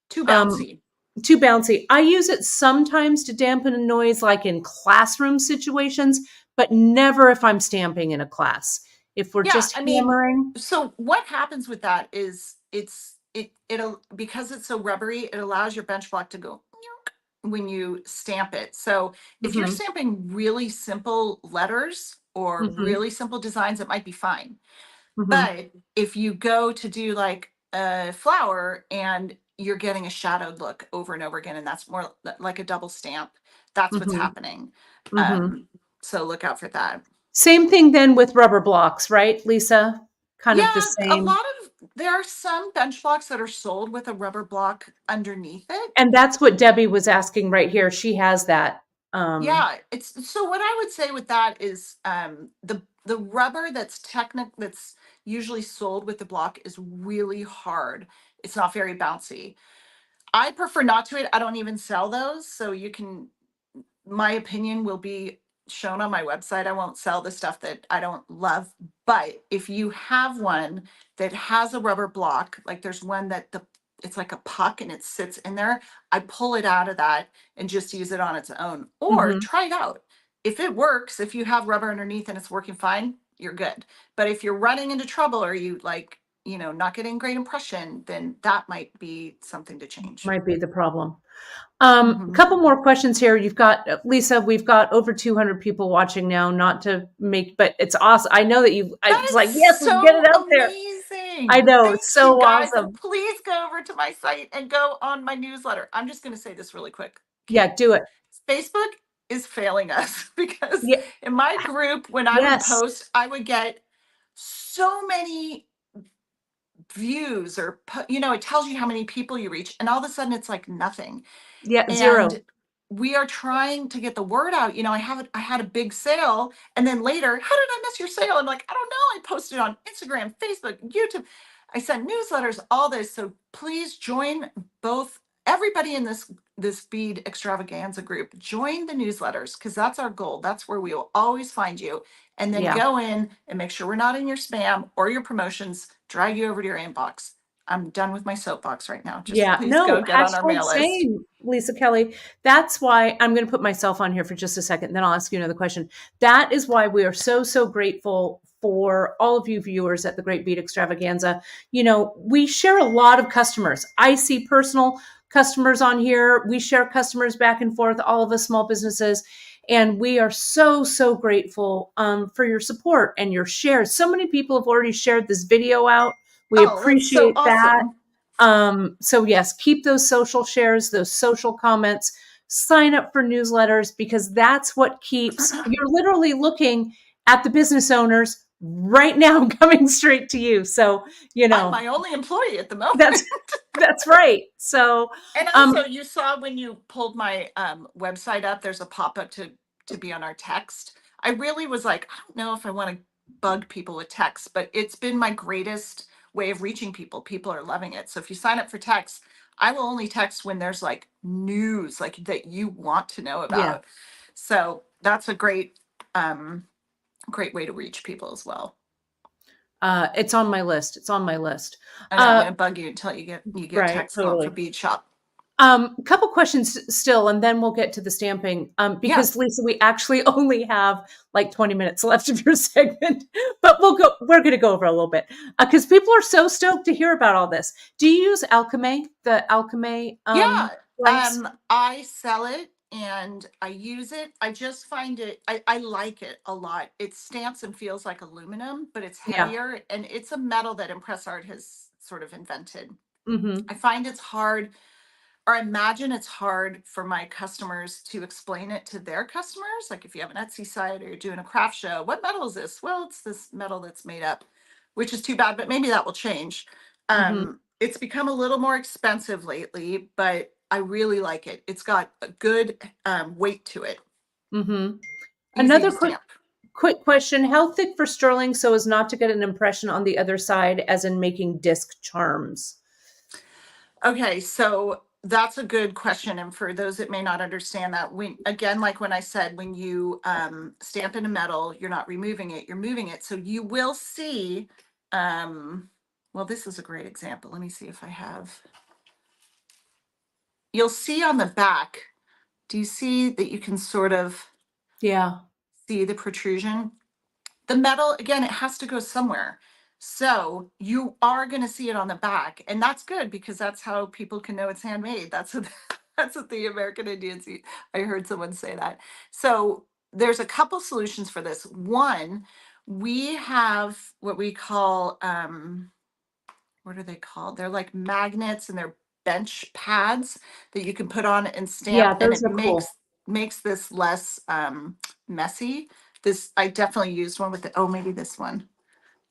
Too Um, bouncy. too bouncy. I use it sometimes to dampen a noise, like in classroom situations, but never if I'm stamping in a class. If we're Yeah, just I mean, hammering. so what happens with that is it'll, because it's so rubbery, it allows your bench block to go when you stamp it. So if you're Hmm. stamping really simple letters or Hmm. really simple designs, it might be fine. Hmm. But if you go to do like a flower and you're getting a shadowed look over and over again, and that's more like a double stamp, that's what's Hmm. happening. Hmm. Um, so look out for that. Same thing then with rubber blocks, right, Lisa? Kind of the Yeah, a same. lot there are some bench blocks that are sold with a rubber block underneath it. And that's what Debbie was asking right here. She has that. Yeah, it's so what I would say with that is the rubber that's usually sold with the block is really hard. It's not very bouncy. I prefer not to. I don't even sell those, so you can, my opinion will be shown on my website. I won't sell the stuff that I don't love. But if you have one that has a rubber block, like there's one that it's like a puck and it sits in there, I pull it out of that and just use it on its own. Or Hmm. try it out. If it works, if you have rubber underneath and it's working fine, you're good. But if you're running into trouble or you like, not getting great impression, then that might be something to change. Might be the problem. Mhm. Couple more questions here. You've got Lisa. We've got over 200 people watching now. Not to make, but it's awesome. I know that you. That It's is like yes, let's get it so out there. I amazing. know it's Thank you so guys. And awesome. please go over to my site and go on my newsletter. I'm just going to say this really quick. Yeah, Okay. do it. Facebook is failing us because Yeah, in my group, when I would yes. post, I would get so many views or, it tells you how many people you reach. And all of a sudden it's like nothing. Yeah, zero. And we are trying to get the word out. I had a big sale, and then later, how did I miss your sale? I'm like, I don't know. I posted on Instagram, Facebook, YouTube. I sent newsletters, all this. So please join both everybody in this bead extravaganza group. Join the newsletters because that's our goal. That's where we will always find you. And then Yeah. go in and make sure we're not in your spam or your promotions. Drag you over to your inbox. I'm done with my soapbox right now. Just Yeah, please no, go get on our hashtag mail list. same, Lisa Kelly. That's why I'm going to put myself on here for just a second, then I'll ask you another question. That is why we are so, so grateful for all of you viewers at the Great Bead Extravaganza. We share a lot of customers. I see personal customers on here. We share customers back and forth, all of us small businesses. And we are so, so grateful for your support and your shares. So many people have already shared this video out. We Oh, that's so appreciate that. awesome. So yes, keep those social shares, those social comments, sign up for newsletters because that's what keeps you're literally looking at the business owners right now coming straight to you. So, I'm my only employee at the moment. that's that's right. So, And um also, you saw when you pulled my website up, there's a pop-up to be on our text. I really was like, I don't know if I want to bug people with text, but it's been my greatest way of reaching people. People are loving it. So if you sign up for text, I will only text when there's like news like that you want to know yeah, about. So that's a great way to reach people as well. it's on my list. It's on my list. I know I'm Uh going to bug you until you get right, text going for totally. bead shop. A couple questions still, and then we'll get to the stamping. Yeah. Because Lisa, we actually only have like 20 minutes left of your segment, but we're going to go over a little bit because people are so stoked to hear about all this. Do you use Alchemy, the Alchemy Yeah, blanks? I sell it and I use it. I just find I like it a lot. It stamps and feels like aluminum, but it's Yeah. heavier and it's a metal that Impress Art has sort of invented. Mm-hmm. I find it's hard, or I imagine it's hard for my customers to explain it to their customers. Like if you have an Etsy site or you're doing a craft show, what metal is this? Well, it's this metal that's made up, which is too bad, but maybe that will change. Mm-hmm. It's become a little more expensive lately, but I really like it. It's got a good weight to it, Mm-hmm. easy to Another quick stamp. quick question: how thick for sterling so as not to get an impression on the other side, as in making disc charms? Okay, so that's a good question. And for those that may not understand that, again, like when I said, when you stamp into metal, you're not removing it, you're moving it. So you will see, well, this is a great example. Let me see if I have, you'll see on the back, do you see that you can sort of see the protrusion? The metal, again, it has to go somewhere. So you are going to see it on the back, and that's good because that's how people can know it's handmade. That's what that's what the American Indians eat. I heard someone say that. So there's a couple solutions for this. One, we have what we call what are they called? They're like magnets and they're bench pads that you can put on and stamp, Yeah, and those it are cool. makes this less messy. This, I definitely used one with the, oh, maybe this one.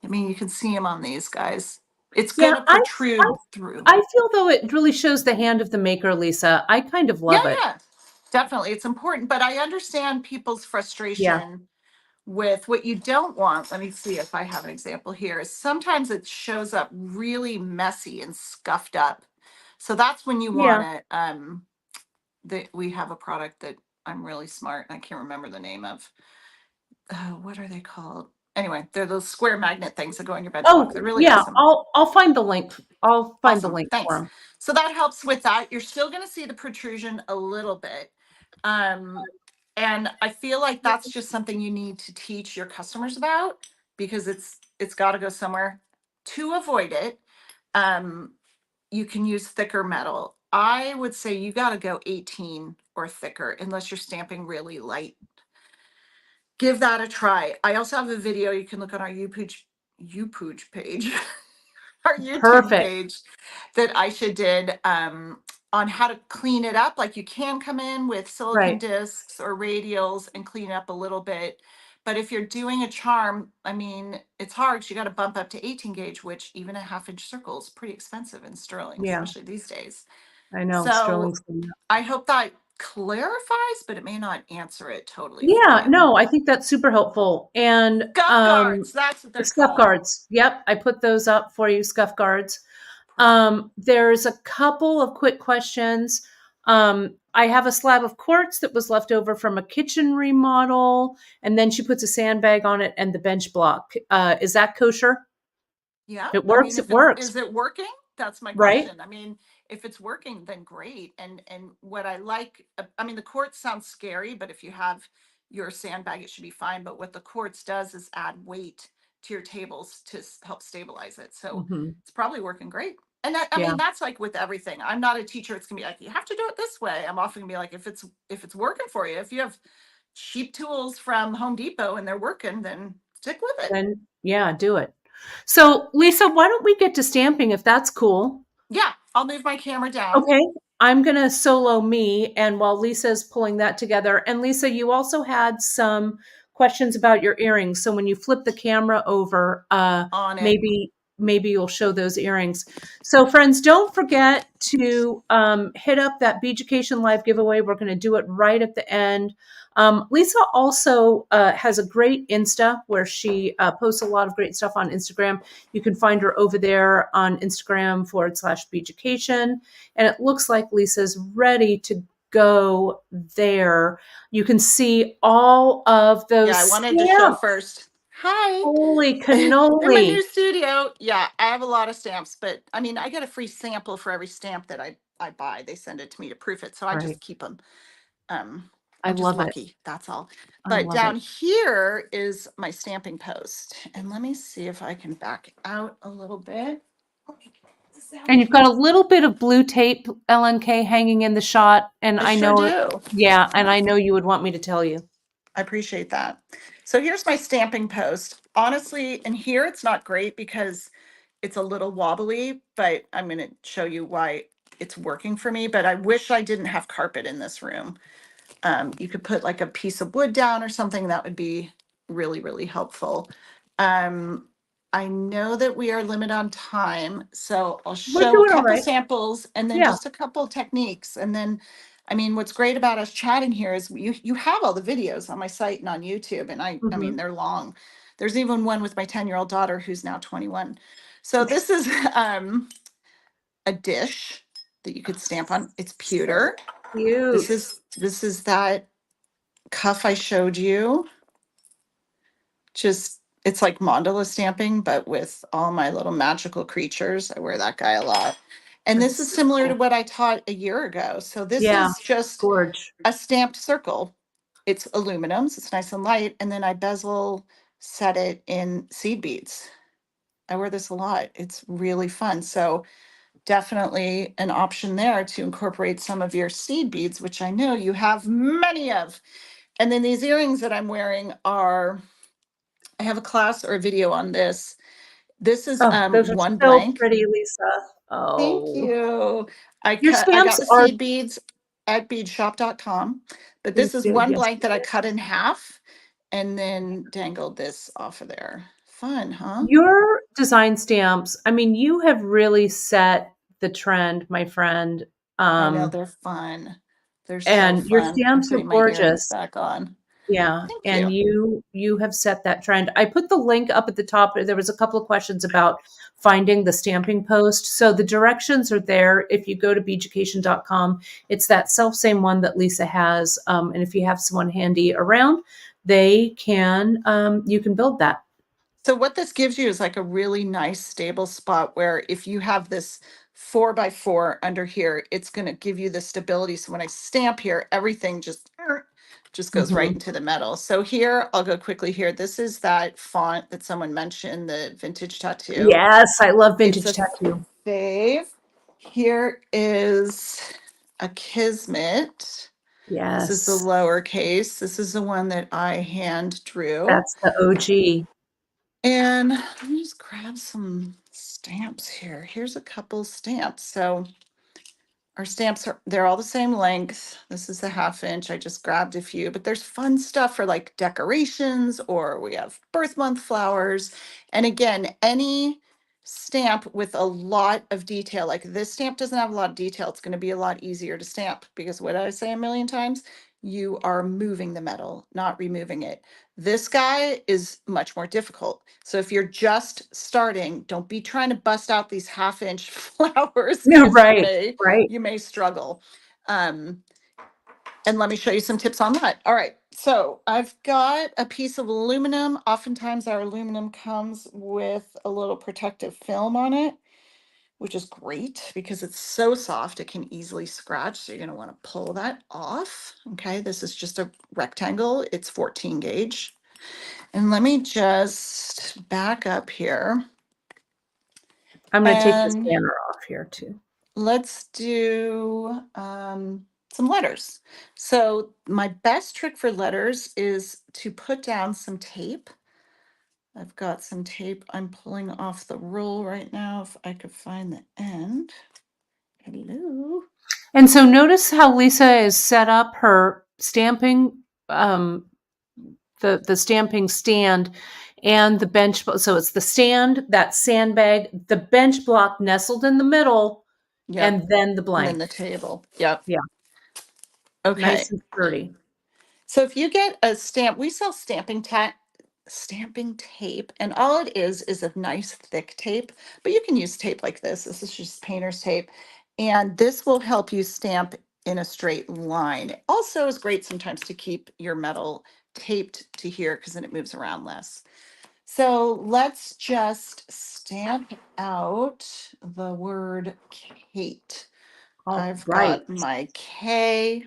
I mean, you can see them on these guys. It's Yeah, gonna I protrude through. I feel though it really shows the hand of the maker, Lisa. I kind of Yeah, love it. yeah, definitely. It's important, but I understand people's Yeah. frustration with what you don't want. Let me see if I have an example here. Is sometimes it shows up really messy and scuffed up. So that's when you Yeah. want it. That we have a product that I'm really smart and I can't remember the name of. What are they called? Anyway, they're those square magnet things that go in your bench block. They're Oh, really yeah. awesome. I'll find the link. I'll find the Awesome. link for Thanks. them. So that helps with that. You're still going to see the protrusion a little bit. Um, and I feel like that's just something you need to teach your customers about because it's got to go somewhere. To avoid it, you can use thicker metal. I would say you got to go 18 or thicker unless you're stamping really light. Give that a try. I also have a video you can look on our YouPooch page. Our YouTube Perfect. page that Aisha did on how to clean it up. Like you can come in with silicone Right. discs or radials and clean it up a little bit. But if you're doing a charm, I mean, it's hard 'cause you got to bump up to 18 gauge, which even a half-inch circle is pretty expensive in sterling, Yeah, especially these days. I know. So Sterling's coming up. I hope that clarifies, but it may not answer it totally for Yeah, you. no, I think that's super helpful. And Scuff guards, that's what they're scuff called. guards. Yep, I put those up for you, scuff guards. Perfect. There's a couple of quick questions. I have a slab of quartz that was left over from a kitchen remodel, and then she puts a sandbag on it and the bench block. Is that kosher? Yeah, If it I works, mean, it if it's, works, is it working? That's my right? question. I mean, if it's working, then great. And what I like, I mean, the quartz sounds scary, but if you have your sandbag, it should be fine. But what the quartz does is add weight to your tables to help stabilize it. So Hmm. it's probably working great. And that, I Yeah. mean, that's like with everything. I'm not a teacher. It's gonna be like, you have to do it this way. I'm often gonna be like, if it's working for you, if you have cheap tools from Home Depot and they're working, then stick with it. Then, yeah, do it. So, Lisa, why don't we get to stamping if that's cool? Yeah, I'll move my camera down. Okay. I'm going to solo me. And while Lisa's pulling that together, and Lisa, you also had some questions about your earrings. So when you flip the camera over, On it. maybe you'll show those earrings. So friends, don't forget to hit up that Beaducation live giveaway. We're going to do it right at the end. Lisa also has a great Insta where she posts a lot of great stuff on Instagram. You can find her over there on Instagram/Beaducation. And it looks like Lisa's ready to go there. You can see all of Yeah, those I wanted to show stamps. first. Hi. Holy In my new cannoli. studio. Yeah, I have a lot of stamps, but I mean, I get a free sample for every stamp that I buy. They send it to me to proof it, so I Right. just keep them. Um, I I'm just love it. lucky. That's all. I But love down it. here is my stamping post, and let me see if I can back out a little bit. And you've got a little bit of blue tape LNK hanging in the shot. And I I sure know, do. yeah, and Yeah. I know you would want me to tell you. I appreciate that. So here's my stamping post. Honestly, and here it's not great because it's a little wobbly, but I'm going to show you why it's working for me. But I wish I didn't have carpet in this room. You could put like a piece of wood down or something that would be really, really helpful. Um, I know that we are limited on time, so I'll We're show a doing all couple right. samples and then Yeah. just a couple techniques. And then, I mean, what's great about us chatting here is you have all the videos on my site and on YouTube, and I mean, Hmm. they're long. There's even one with my 10-year-old daughter who's now 21. So this is a dish. that you could stamp on. It's pewter. Cute. This is that cuff I showed you. Just it's like mandala stamping, but with all my little magical creatures. I wear that guy a lot. And this That's is so similar to cool. what I taught a year ago. So this Yeah, is just gorge. a stamped circle. It's aluminum, so it's nice and light. And then I bezel set it in seed beads. I wear this a lot. It's really fun. So definitely an option there to incorporate some of your seed beads, which I know you have many of. And then these earrings that I'm wearing are, I have a class or a video on this. This is Oh, those are one so blank. pretty, Lisa. Thank Oh, you. your I stamps got the are seed beads at beadshop.com, but this please is do. one Yes. blank that I cut in half and then dangled this off of there. Fun, huh? Your design stamps, I mean, you have really set the trend, my friend. I know Um, they're fun. They're so and your fun. I'm stamps are putting my earrings gorgeous. back on. Yeah, Thank and you. you have set that trend. I put the link up at the top. There was a couple of questions about finding the stamping post. So the directions are there. If you go to beaducation.com, it's that self same one that Lisa has. And if you have someone handy around, they can you can build that. So what this gives you is like a really nice stable spot where if you have this 4x4 under here, it's going to give you the stability. So when I stamp here, everything just goes right Mhm. into the metal. So here, I'll go quickly here. This is that font that someone mentioned, the vintage tattoo. Yes, I love It's vintage a tattoo. fave. Here is a Kismet. This is the Yes, lowercase. This is the one that I hand drew. that's the OG. And let me just grab some stamps here. Here's a couple stamps. So our stamps are, they're all the same length. This is the 1/2 inch. I just grabbed a few, but there's fun stuff for like decorations, or we have birth month flowers. And again, any stamp with a lot of detail, like this stamp doesn't have a lot of detail, it's going to be a lot easier to stamp because what did I say a million times? You are moving the metal, not removing it. This guy is much more difficult. So if you're just starting, don't be trying to bust out these 1/2 inch flowers Yeah, because right, right. you may struggle. Um, and let me show you some tips on that. All right, so I've got a piece of aluminum. Oftentimes our aluminum comes with a little protective film on it, which is great because it's so soft it can easily scratch. So you're gonna wanna pull that off. Okay, this is just a rectangle. It's 14 gauge. And let me just back up here I'm going to take the and scanner off here too. let's do some letters. So my best trick for letters is to put down some tape. I've got some tape I'm pulling off the roll right now. If I could find the end. Hello. And so notice how Lisa has set up her stamping, the stamping stand and the bench. So it's the stand, that sandbag, the bench block nestled in the middle, Yep. and then the And then blank. the table. Yep. Yeah, nice Okay. and sturdy. So if you get a stamp, we sell stamping tape, and all it is a nice thick tape, but you can use tape like this. This is just painter's tape, and this will help you stamp in a straight line. It also is great sometimes to keep your metal taped to here because then it moves around less. So let's just stamp out the word Kate. All I've right. got my K.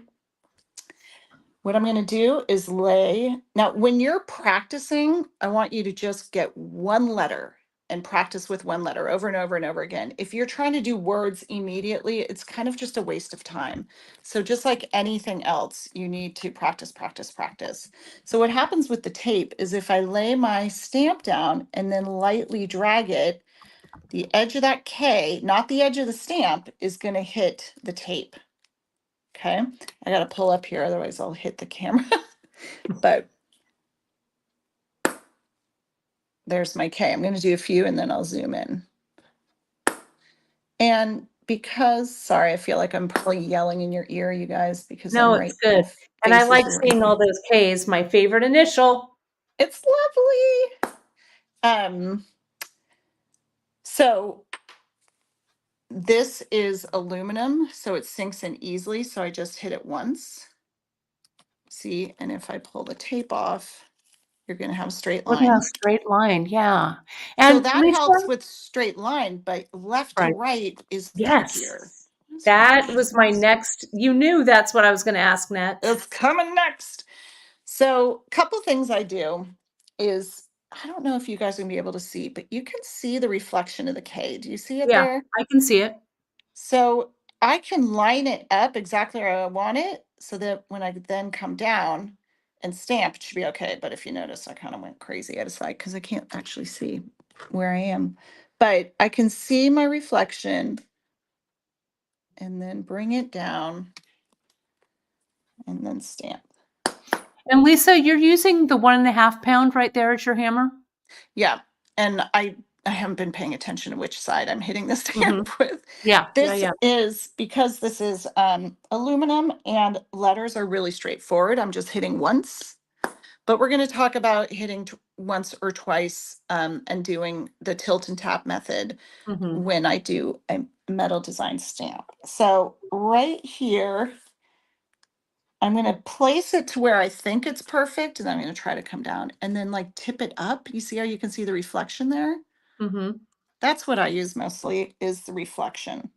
What I'm going to do is lay. Now, when you're practicing, I want you to just get one letter and practice with one letter over and over and over again. If you're trying to do words immediately, it's kind of just a waste of time. So, just like anything else, you need to practice, practice, practice. So, what happens with the tape is if I lay my stamp down and then lightly drag it, the edge of that K, not the edge of the stamp, is going to hit the tape. Okay, I got to pull up here, otherwise I'll hit the camera. But there's my K. I'm going to do a few and then I'll zoom in. And because, sorry, I feel like I'm probably yelling in your ear, you guys, because No, I'm it's right, my good. And I face is like right seeing all here. those K's, my favorite initial. It's lovely. So This is aluminum, so it sinks in easily. So I just hit it once. See, and if I pull the tape off, you're going to have a straight Look at a line. straight line. Yeah. So And that Lisa, helps with straight line, but left to right. right is trickier. Yes. What's That happening? was my next. You knew that's what I was going to ask next. It's coming next. So, a couple things I do is I don't know if you guys are gonna be able to see, but you can see the reflection of the K. Do you see it Yeah, there? I can see it. So I can line it up exactly where I want it so that when I then come down and stamp, it should be okay. But if you notice, I kind of went crazy at a side because I can't actually see where I am. But I can see my reflection and then bring it down and then stamp. And Lisa, you're using the 1.5 pound right there as your hammer? Yeah, and I haven't been paying attention to which side I'm hitting this Mhm. stamp with. Yeah, yeah, This yeah. is because this is aluminum and letters are really straightforward. I'm just hitting once, but we're going to talk about hitting once or twice and doing the tilt and tap method Mhm. when I do a metal design stamp. So right here, I'm going to place it to where I think it's perfect, and then I'm going to try to come down and then like tip it up. You see how you can see the reflection there? Mhm. That's what I use mostly is the reflection.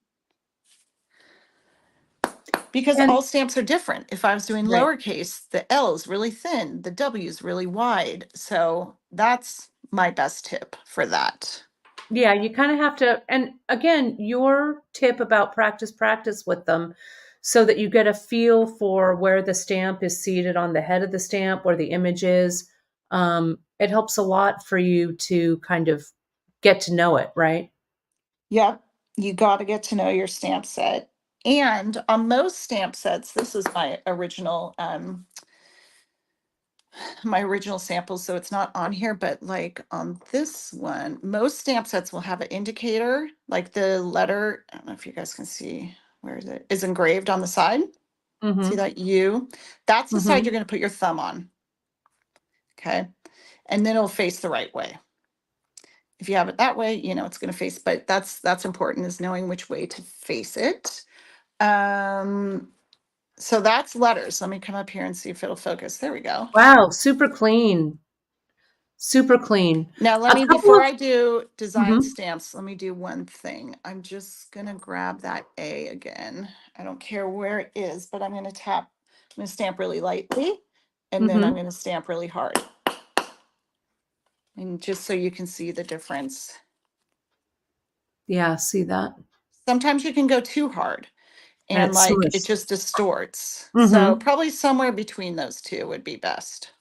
Because And all stamps are different. If I was doing right. lowercase, the L is really thin, the W is really wide. So that's my best tip for that. Yeah, you kind of have to, and again, your tip about practice with them so that you get a feel for where the stamp is seated on the head of the stamp, where the image is. It helps a lot for you to kind of get to know it, right? Yep, you got to get to know your stamp set. And on most stamp sets, this is my original sample, so it's not on here, but like on this one, most stamp sets will have an indicator, like the letter, I don't know if you guys can see, where is it, is engraved on the side. See Mhm. that U? That's the side Mhm. you're going to put your thumb on. Okay. And then it'll face the right way. If you have it that way, it's going to face, but that's important is knowing which way to face it. Um, so that's letters. Let me come up here and see if it'll focus. There we go. Wow, super clean. Super clean. Now, let A me, couple before of I do design mhm. stamps, let me do one thing. I'm just going to grab that A again. I don't care where it is, but I'm going to tap, I'm going to stamp really lightly, and then I'm Mhm. going to stamp really hard. And just so you can see the difference. Yeah, see that? Sometimes you can go too hard And and it's like it smushed. just distorts. So Mhm. probably somewhere between those two would be best.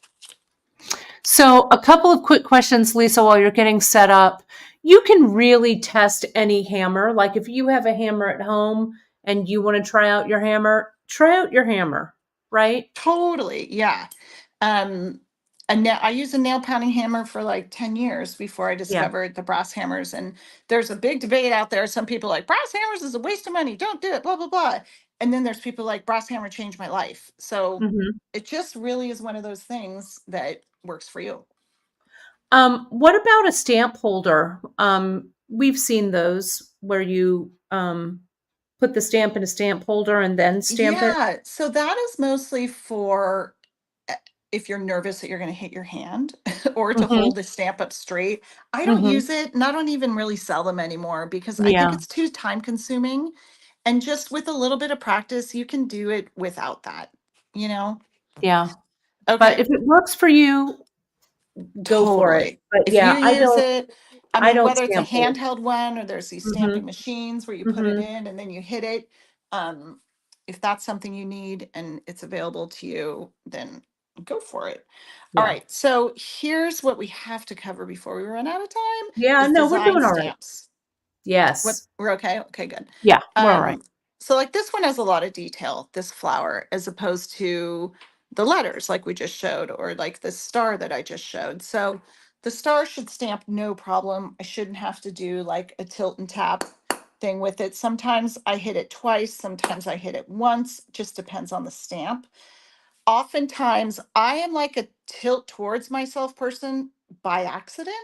So, a couple of quick questions, Lisa, while you're getting set up. You can really test any hammer. Like if you have a hammer at home and you want to try out your hammer, right? Totally. Yeah. Um, I used a nail pounding hammer for like 10 years before I Yeah. discovered the brass hammers. And there's a big debate out there. Some people are like brass hammers is a waste of money. Don't do it, blah, blah, blah. And then there's people like brass hammer changed my life. So Mhm. it just really is one of those things that works for you. What about a stamp holder? We've seen those where you put the stamp in a stamp holder and then stamp it. Yeah, so that is mostly for uh, if you're nervous that you're going to hit your hand or to Mhm. hold the stamp up straight. I don't Mhm. use it and I don't even really sell them anymore because I think Yeah. it's too time consuming. And just with a little bit of practice, you can do it without that, you know? Yeah. But Okay, if it works for you, go for it. totally. But If you yeah, use it, I I mean, don't whether it's a stamp hold. handheld one or there's these stamping Mhm. machines where you put it Mhm. in and then you hit it, um, if that's something you need and it's available to you, then go for it. All Yeah. right, so here's what we have to cover before we run out of time Yeah, is no, we're design doing all right. stamps. What, Yes. we're okay? Okay, good. Yeah, we're all right. Um, so like this one has a lot of detail, this flower, as opposed to the letters like we just showed, or like the star that I just showed. So the star should stamp no problem. I shouldn't have to do like a tilt and tap thing with it. Sometimes I hit it twice, sometimes I hit it once, just depends on the stamp. Oftentimes I am like a tilt towards myself person by accident.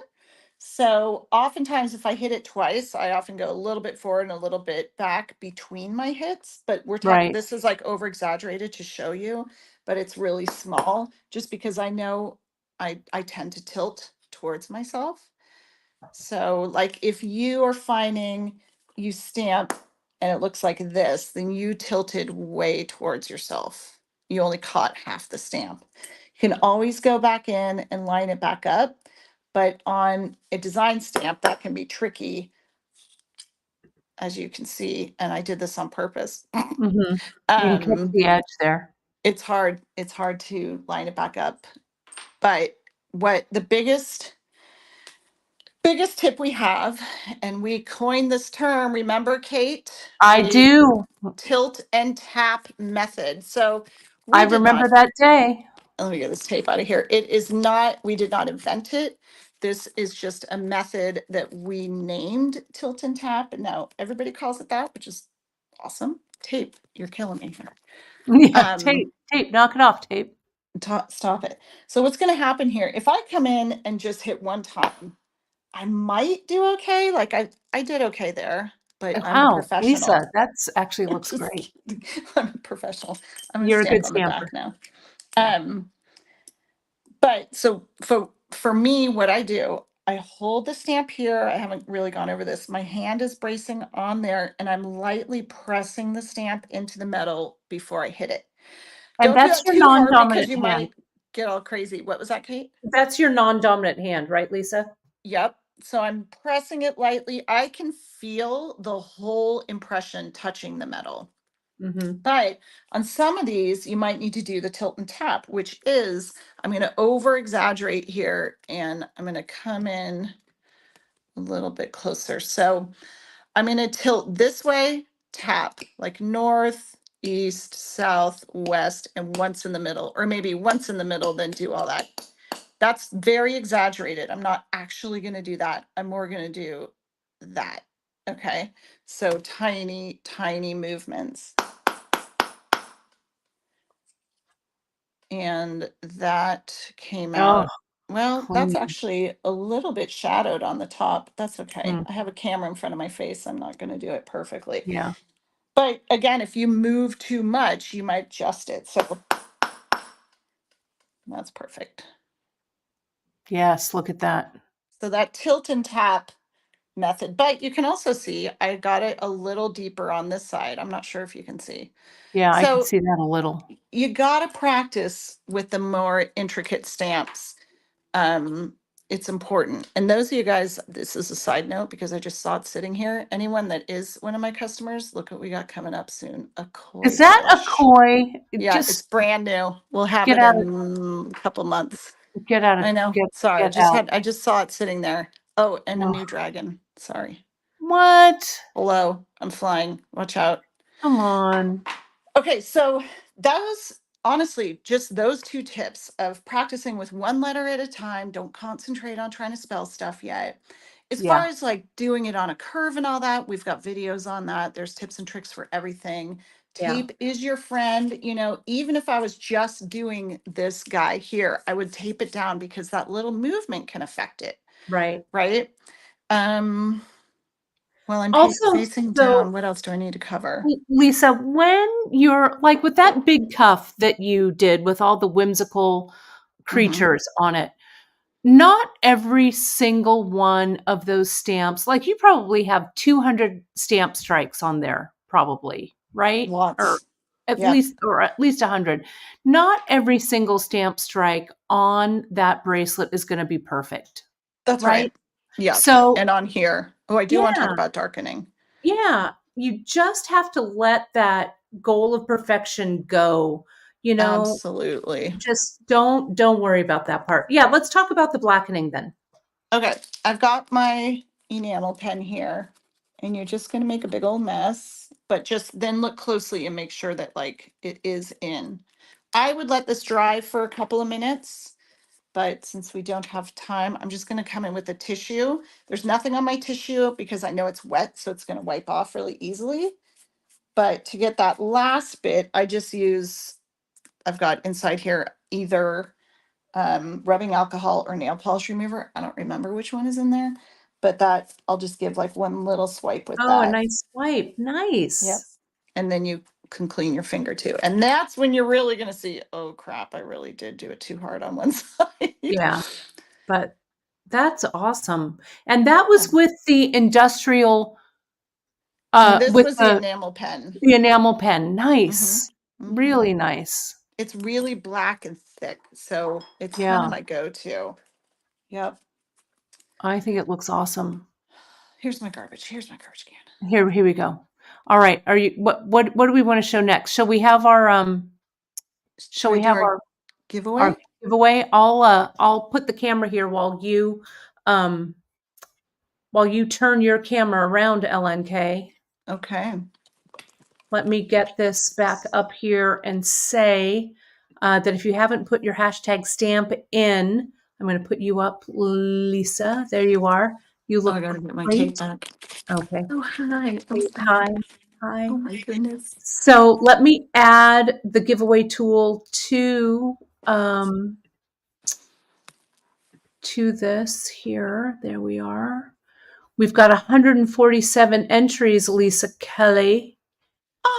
So oftentimes if I hit it twice, I often go a little bit forward and a little bit back between my hits, but we're talking, Right. this is like over exaggerated to show you, but it's really small just because I know I tend to tilt towards myself. So like if you are finding you stamp and it looks like this, then you tilted way towards yourself. You only caught half the stamp. You can always go back in and line it back up, but on a design stamp, that can be tricky, as you can see, and I did this on purpose. Mm-hmm. You can catch Um, the edge there. it's hard to line it back up. But what the biggest tip we have, and we coined this term, remember, Kate, I the do. tilt and tap method. So I we did remember not, that day. let me get this tape out of here. It is not, we did not invent it. This is just a method that we named tilt and tap. And now everybody calls it that, which is awesome. Tape, you're killing me here. Yeah, Um, tape, knock it off, tape. stop it. So what's going to happen here? If I come in and just hit one time, I might do okay. Like I did okay there, but I'm a Wow, professional. Lisa, that's actually I'm looks just great. kidding. I'm a professional. I'm gonna You're a stamp good on the stamper. back now. Yeah. Um, but so for me, what I do, I hold the stamp here. I haven't really gone over this. My hand is bracing on there, and I'm lightly pressing the stamp into the metal before I hit it. And Don't do that's that your too hard because non-dominant you hand. might get all crazy. What was that, Kate? That's your non-dominant hand, right, Lisa? Yep. So I'm pressing it lightly. I can feel the whole impression touching the metal. Mm-hmm. But on some of these, you might need to do the tilt and tap, which is, I'm going to over exaggerate here and I'm going to come in a little bit closer. So I'm going to tilt this way, tap like north, east, south, west, and once in the middle, or maybe once in the middle, then do all that. That's very exaggerated. I'm not actually going to do that. I'm more going to do that. Okay. So tiny, tiny movements. And that came Oh, out, well, that's clean. actually a little bit shadowed on the top. That's okay. Mm, I have a camera in front of my face. I'm not going to do it perfectly. yeah. But again, if you move too much, you might adjust it. So that's perfect. Yes, look at that. So that tilt and tap method, but you can also see I got it a little deeper on this side. I'm not sure if you can see. Yeah, I can So see that a little. you got to practice with the more intricate stamps. Um, it's important. And those of you guys, this is a side note because I just saw it sitting here. Anyone that is one of my customers, look what we got coming up soon. A Is koi that a fish. koi? Yeah, it's Just brand new. We'll have get it out of in a couple months. get out of I know. Sorry, get out. I just saw it sitting there. Oh, and a Oh, new dragon. Sorry. what? Hello, I'm flying. Watch out. Come on. Okay, so those, honestly, just those two tips of practicing with one letter at a time, don't concentrate on trying to spell stuff yet. As far Yeah, as like doing it on a curve and all that, we've got videos on that. There's tips and tricks for everything. yeah, Tape is your friend. You know, even if I was just doing this guy here, I would tape it down because that little movement can affect it, right. right? Um, well, I'm Also, facing so down. What else do I need to cover? Lisa, when you're like with that big cuff that you did with all the whimsical Hmm. creatures on it, not every single one of those stamps, like you probably have 200 stamp strikes on there, probably, right? Lots. Yeah. Or at least 100. Not every single stamp strike on that bracelet is going to be perfect, That's right? right. Yep. So, And on here, oh, I do want to talk yeah, about darkening. yeah, you just have to let that goal of perfection go. You know, Absolutely. just don't worry about that part. Yeah, let's talk about the blackening then. Okay. I've got my enamel pen here, and you're just going to make a big old mess, but just then look closely and make sure that like it is in. I would let this dry for a couple of minutes, but since we don't have time, I'm just going to come in with a tissue. There's nothing on my tissue because I know it's wet, so it's going to wipe off really easily. But to get that last bit, I just use, I've got inside here either rubbing alcohol or nail polish remover. I don't remember which one is in there, but that I'll just give like one little swipe with Oh, a that. nice swipe. Yep. Nice. And then you can clean your finger too. And that's when you're really going to see, oh crap, I really did do it too hard on one side. Yeah, but that's awesome. And that was with the industrial, This with was the enamel pen. the enamel pen. Mm-hmm. Nice. Mm-hmm. Really nice. It's really black and thick, so it's kind Yeah, of my go-to. Yep. I think it looks awesome. Here's my garbage. Here's my garbage can. Here we go. All right. Are you what do we want to show next? Shall we have our Should we do our our giveaway? giveaway? I'll put the camera here um while you turn your camera around, LNK. Okay. Let me get this back up here and say that if you haven't put your hashtag stamp in, I'm going to put you up, Lisa. There you are. You Oh, I look gotta get my tape great. back. Okay. Oh, hi. I'm Hi. back. Hi. Oh my goodness. So let me add the giveaway tool um, to this here. There we are. We've got 147 entries, Lisa Kelly,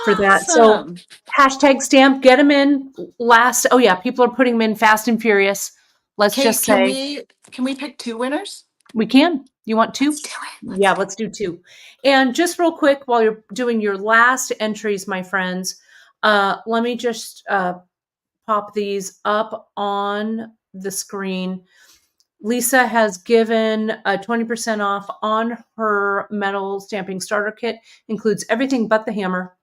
for that. So Awesome. hashtag stamp, get them in last. Oh yeah, people are putting them in fast and furious. Let's Kate, just say can we pick 2 winners? we can. You want Let's 2? do it. Yeah, let's do 2. And just real quick, while you're doing your last entries, my friends, let me just pop these up on the screen. Lisa has given a 20% off on her metal stamping starter kit. Includes everything but the hammer.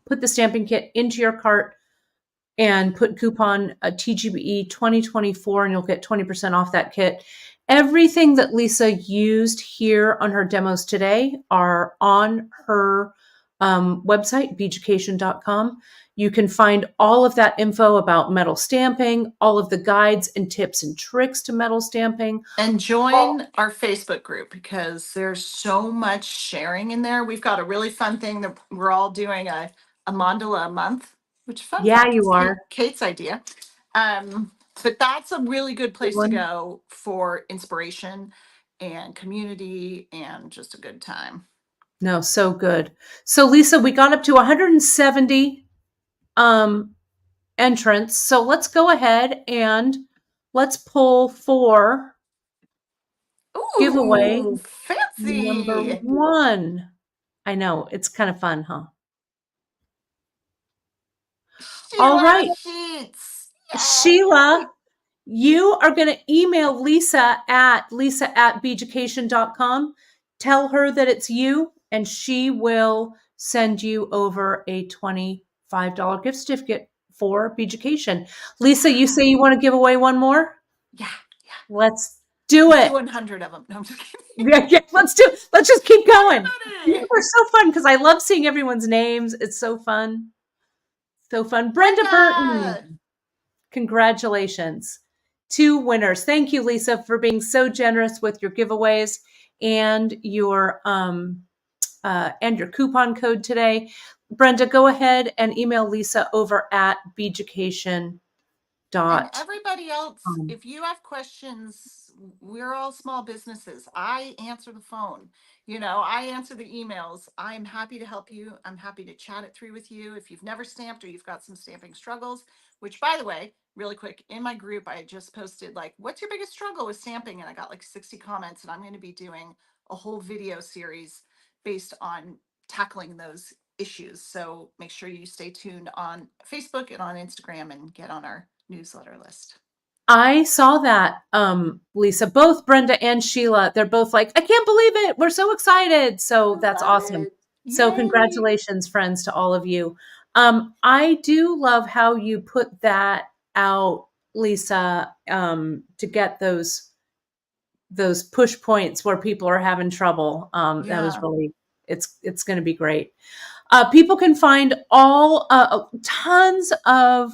Put the stamping kit into your cart and put coupon TGBE 2024 and you'll get 20% off that kit. Everything that Lisa used here on her demos today are on her website, beaducation.com. You can find all of that info about metal stamping, all of the guides and tips and tricks to metal stamping. And join our Facebook group because there's so much sharing in there. We've got a really fun thing that we're all doing a mandala a month, which fun Yeah, fact you is are. Kate's idea. But that's a really good Good place to one. go for inspiration and community and just a good time. No, so good. So Lisa, we got up to 170 entrants. So let's go ahead and let's pull for giveaway Ooh, number fancy. 1. I know, it's kind of fun, huh? All Sheila right, Sheets. Yay! Sheila, you are going to email lisa at beaducation.com. Tell her that it's you, and she will send you over a $25 gift certificate for Beaducation. Lisa, you say you want to give away one more? Yeah, Let's do let's do it. 100 of them. No, I'm just kidding. Yeah, let's do. Let's just keep going. These Everybody! are so fun because I love seeing everyone's names. It's so fun. So fun. Brenda Brenda! Burton. Congratulations. 2 winners. Thank you, Lisa, for being so generous with your giveaways and your coupon code today. Brenda, go ahead and email Lisa over at beaducation.com. And everybody else, if you have questions, we're all small businesses. I answer the phone. I answer the emails. I'm happy to help you. I'm happy to chat it through with you. If you've never stamped or you've got some stamping struggles, which by the way, really quick, in my group, I just posted like, what's your biggest struggle with stamping? And I got like 60 comments, and I'm going to be doing a whole video series based on tackling those issues. So make sure you stay tuned on Facebook and on Instagram and get on our newsletter list. I saw that, Lisa. Both Brenda and Sheila, they're both like, I can't believe it. We're so excited. So that's awesome. So Yay. congratulations, friends, to all of you. I do love how you put that out, Lisa, to get those push points where people are having trouble. That was Yeah. really, it's going to be great. People can find tons of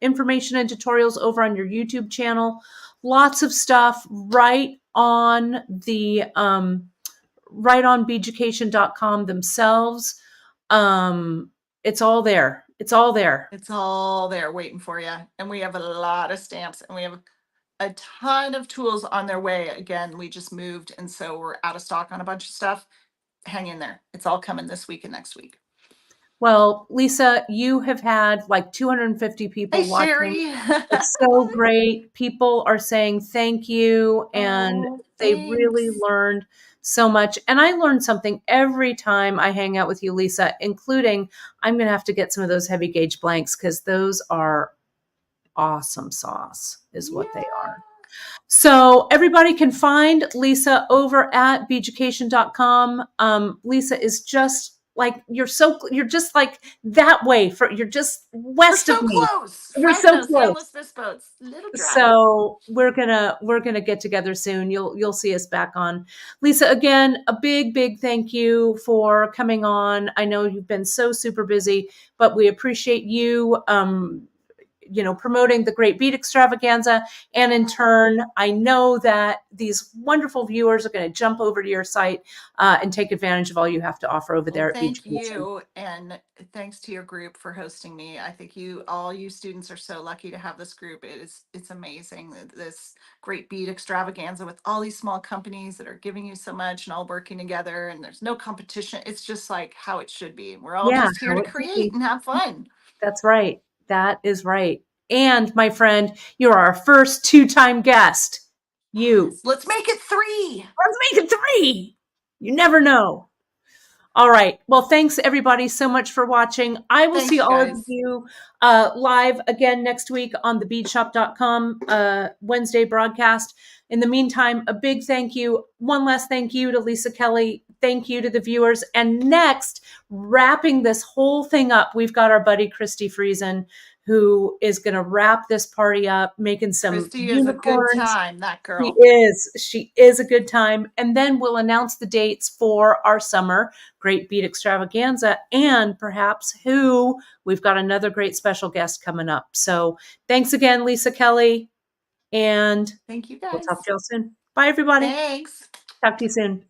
information and tutorials over on your YouTube channel. Lots of stuff right on beaducation.com themselves. It's all there. It's all there. It's all there waiting for you. And we have a lot of stamps, and we have a ton of tools on their way. Again, we just moved, and so we're out of stock on a bunch of stuff. Hang in there. It's all coming this week and next week. Well, Lisa, you have had like 250 Hey, people watching. Sherry. It's so great. People are saying thank you, and Oh, they really thanks. learned so much. And I learned something every time I hang out with you, Lisa, including I'm going to have to get some of those heavy gauge blanks because those are awesome sauce, is what they Yeah. are. So everybody can find Lisa over at Beaducation.com. Lisa is just like you're just like that way you're just We're west of so me. close. We're so Fresno, San close. Luis Obispo. It's a little drive. So we're gonna get together soon. You'll see us back on. Lisa, again, a big thank you for coming on. I know you've been so super busy, but we appreciate you promoting the Great Bead Extravaganza. And in turn, I know that these wonderful viewers are going to jump over to your site and take advantage of all you have to offer over Well, there at thank Beaducation. you, and thanks to your group for hosting me. I think all you students are so lucky to have this group. It's amazing, this Great Bead Extravaganza with all these small companies that are giving you so much and all working together, and there's no competition. It's just like how it should be. We're all Yeah, just here how to it should create be. and have fun. That's right. That is right. And my friend, you're our first two-time guest. You. Let's make it 3. Let's make it 3. You never know. All right. Well, thanks everybody so much for watching. I will see Thanks, you all of guys. you live again next week on the beadshop.com Wednesday broadcast. In the meantime, a big thank you. One last thank you to Lisa Kelly. Thank you to the viewers. And next, wrapping this whole thing up, we've got our buddy Christy Friesen, who is going to wrap this party up, making some Christy is a good unicorns. time, that She girl. is. She is a good time. And then we'll announce the dates for our summer Great Bead Extravaganza and perhaps who. We've got another great special guest coming up. So thanks again, Lisa Kelly. And Thank you, we'll talk guys. to you all soon. Bye, everybody. Thanks. Talk to you soon.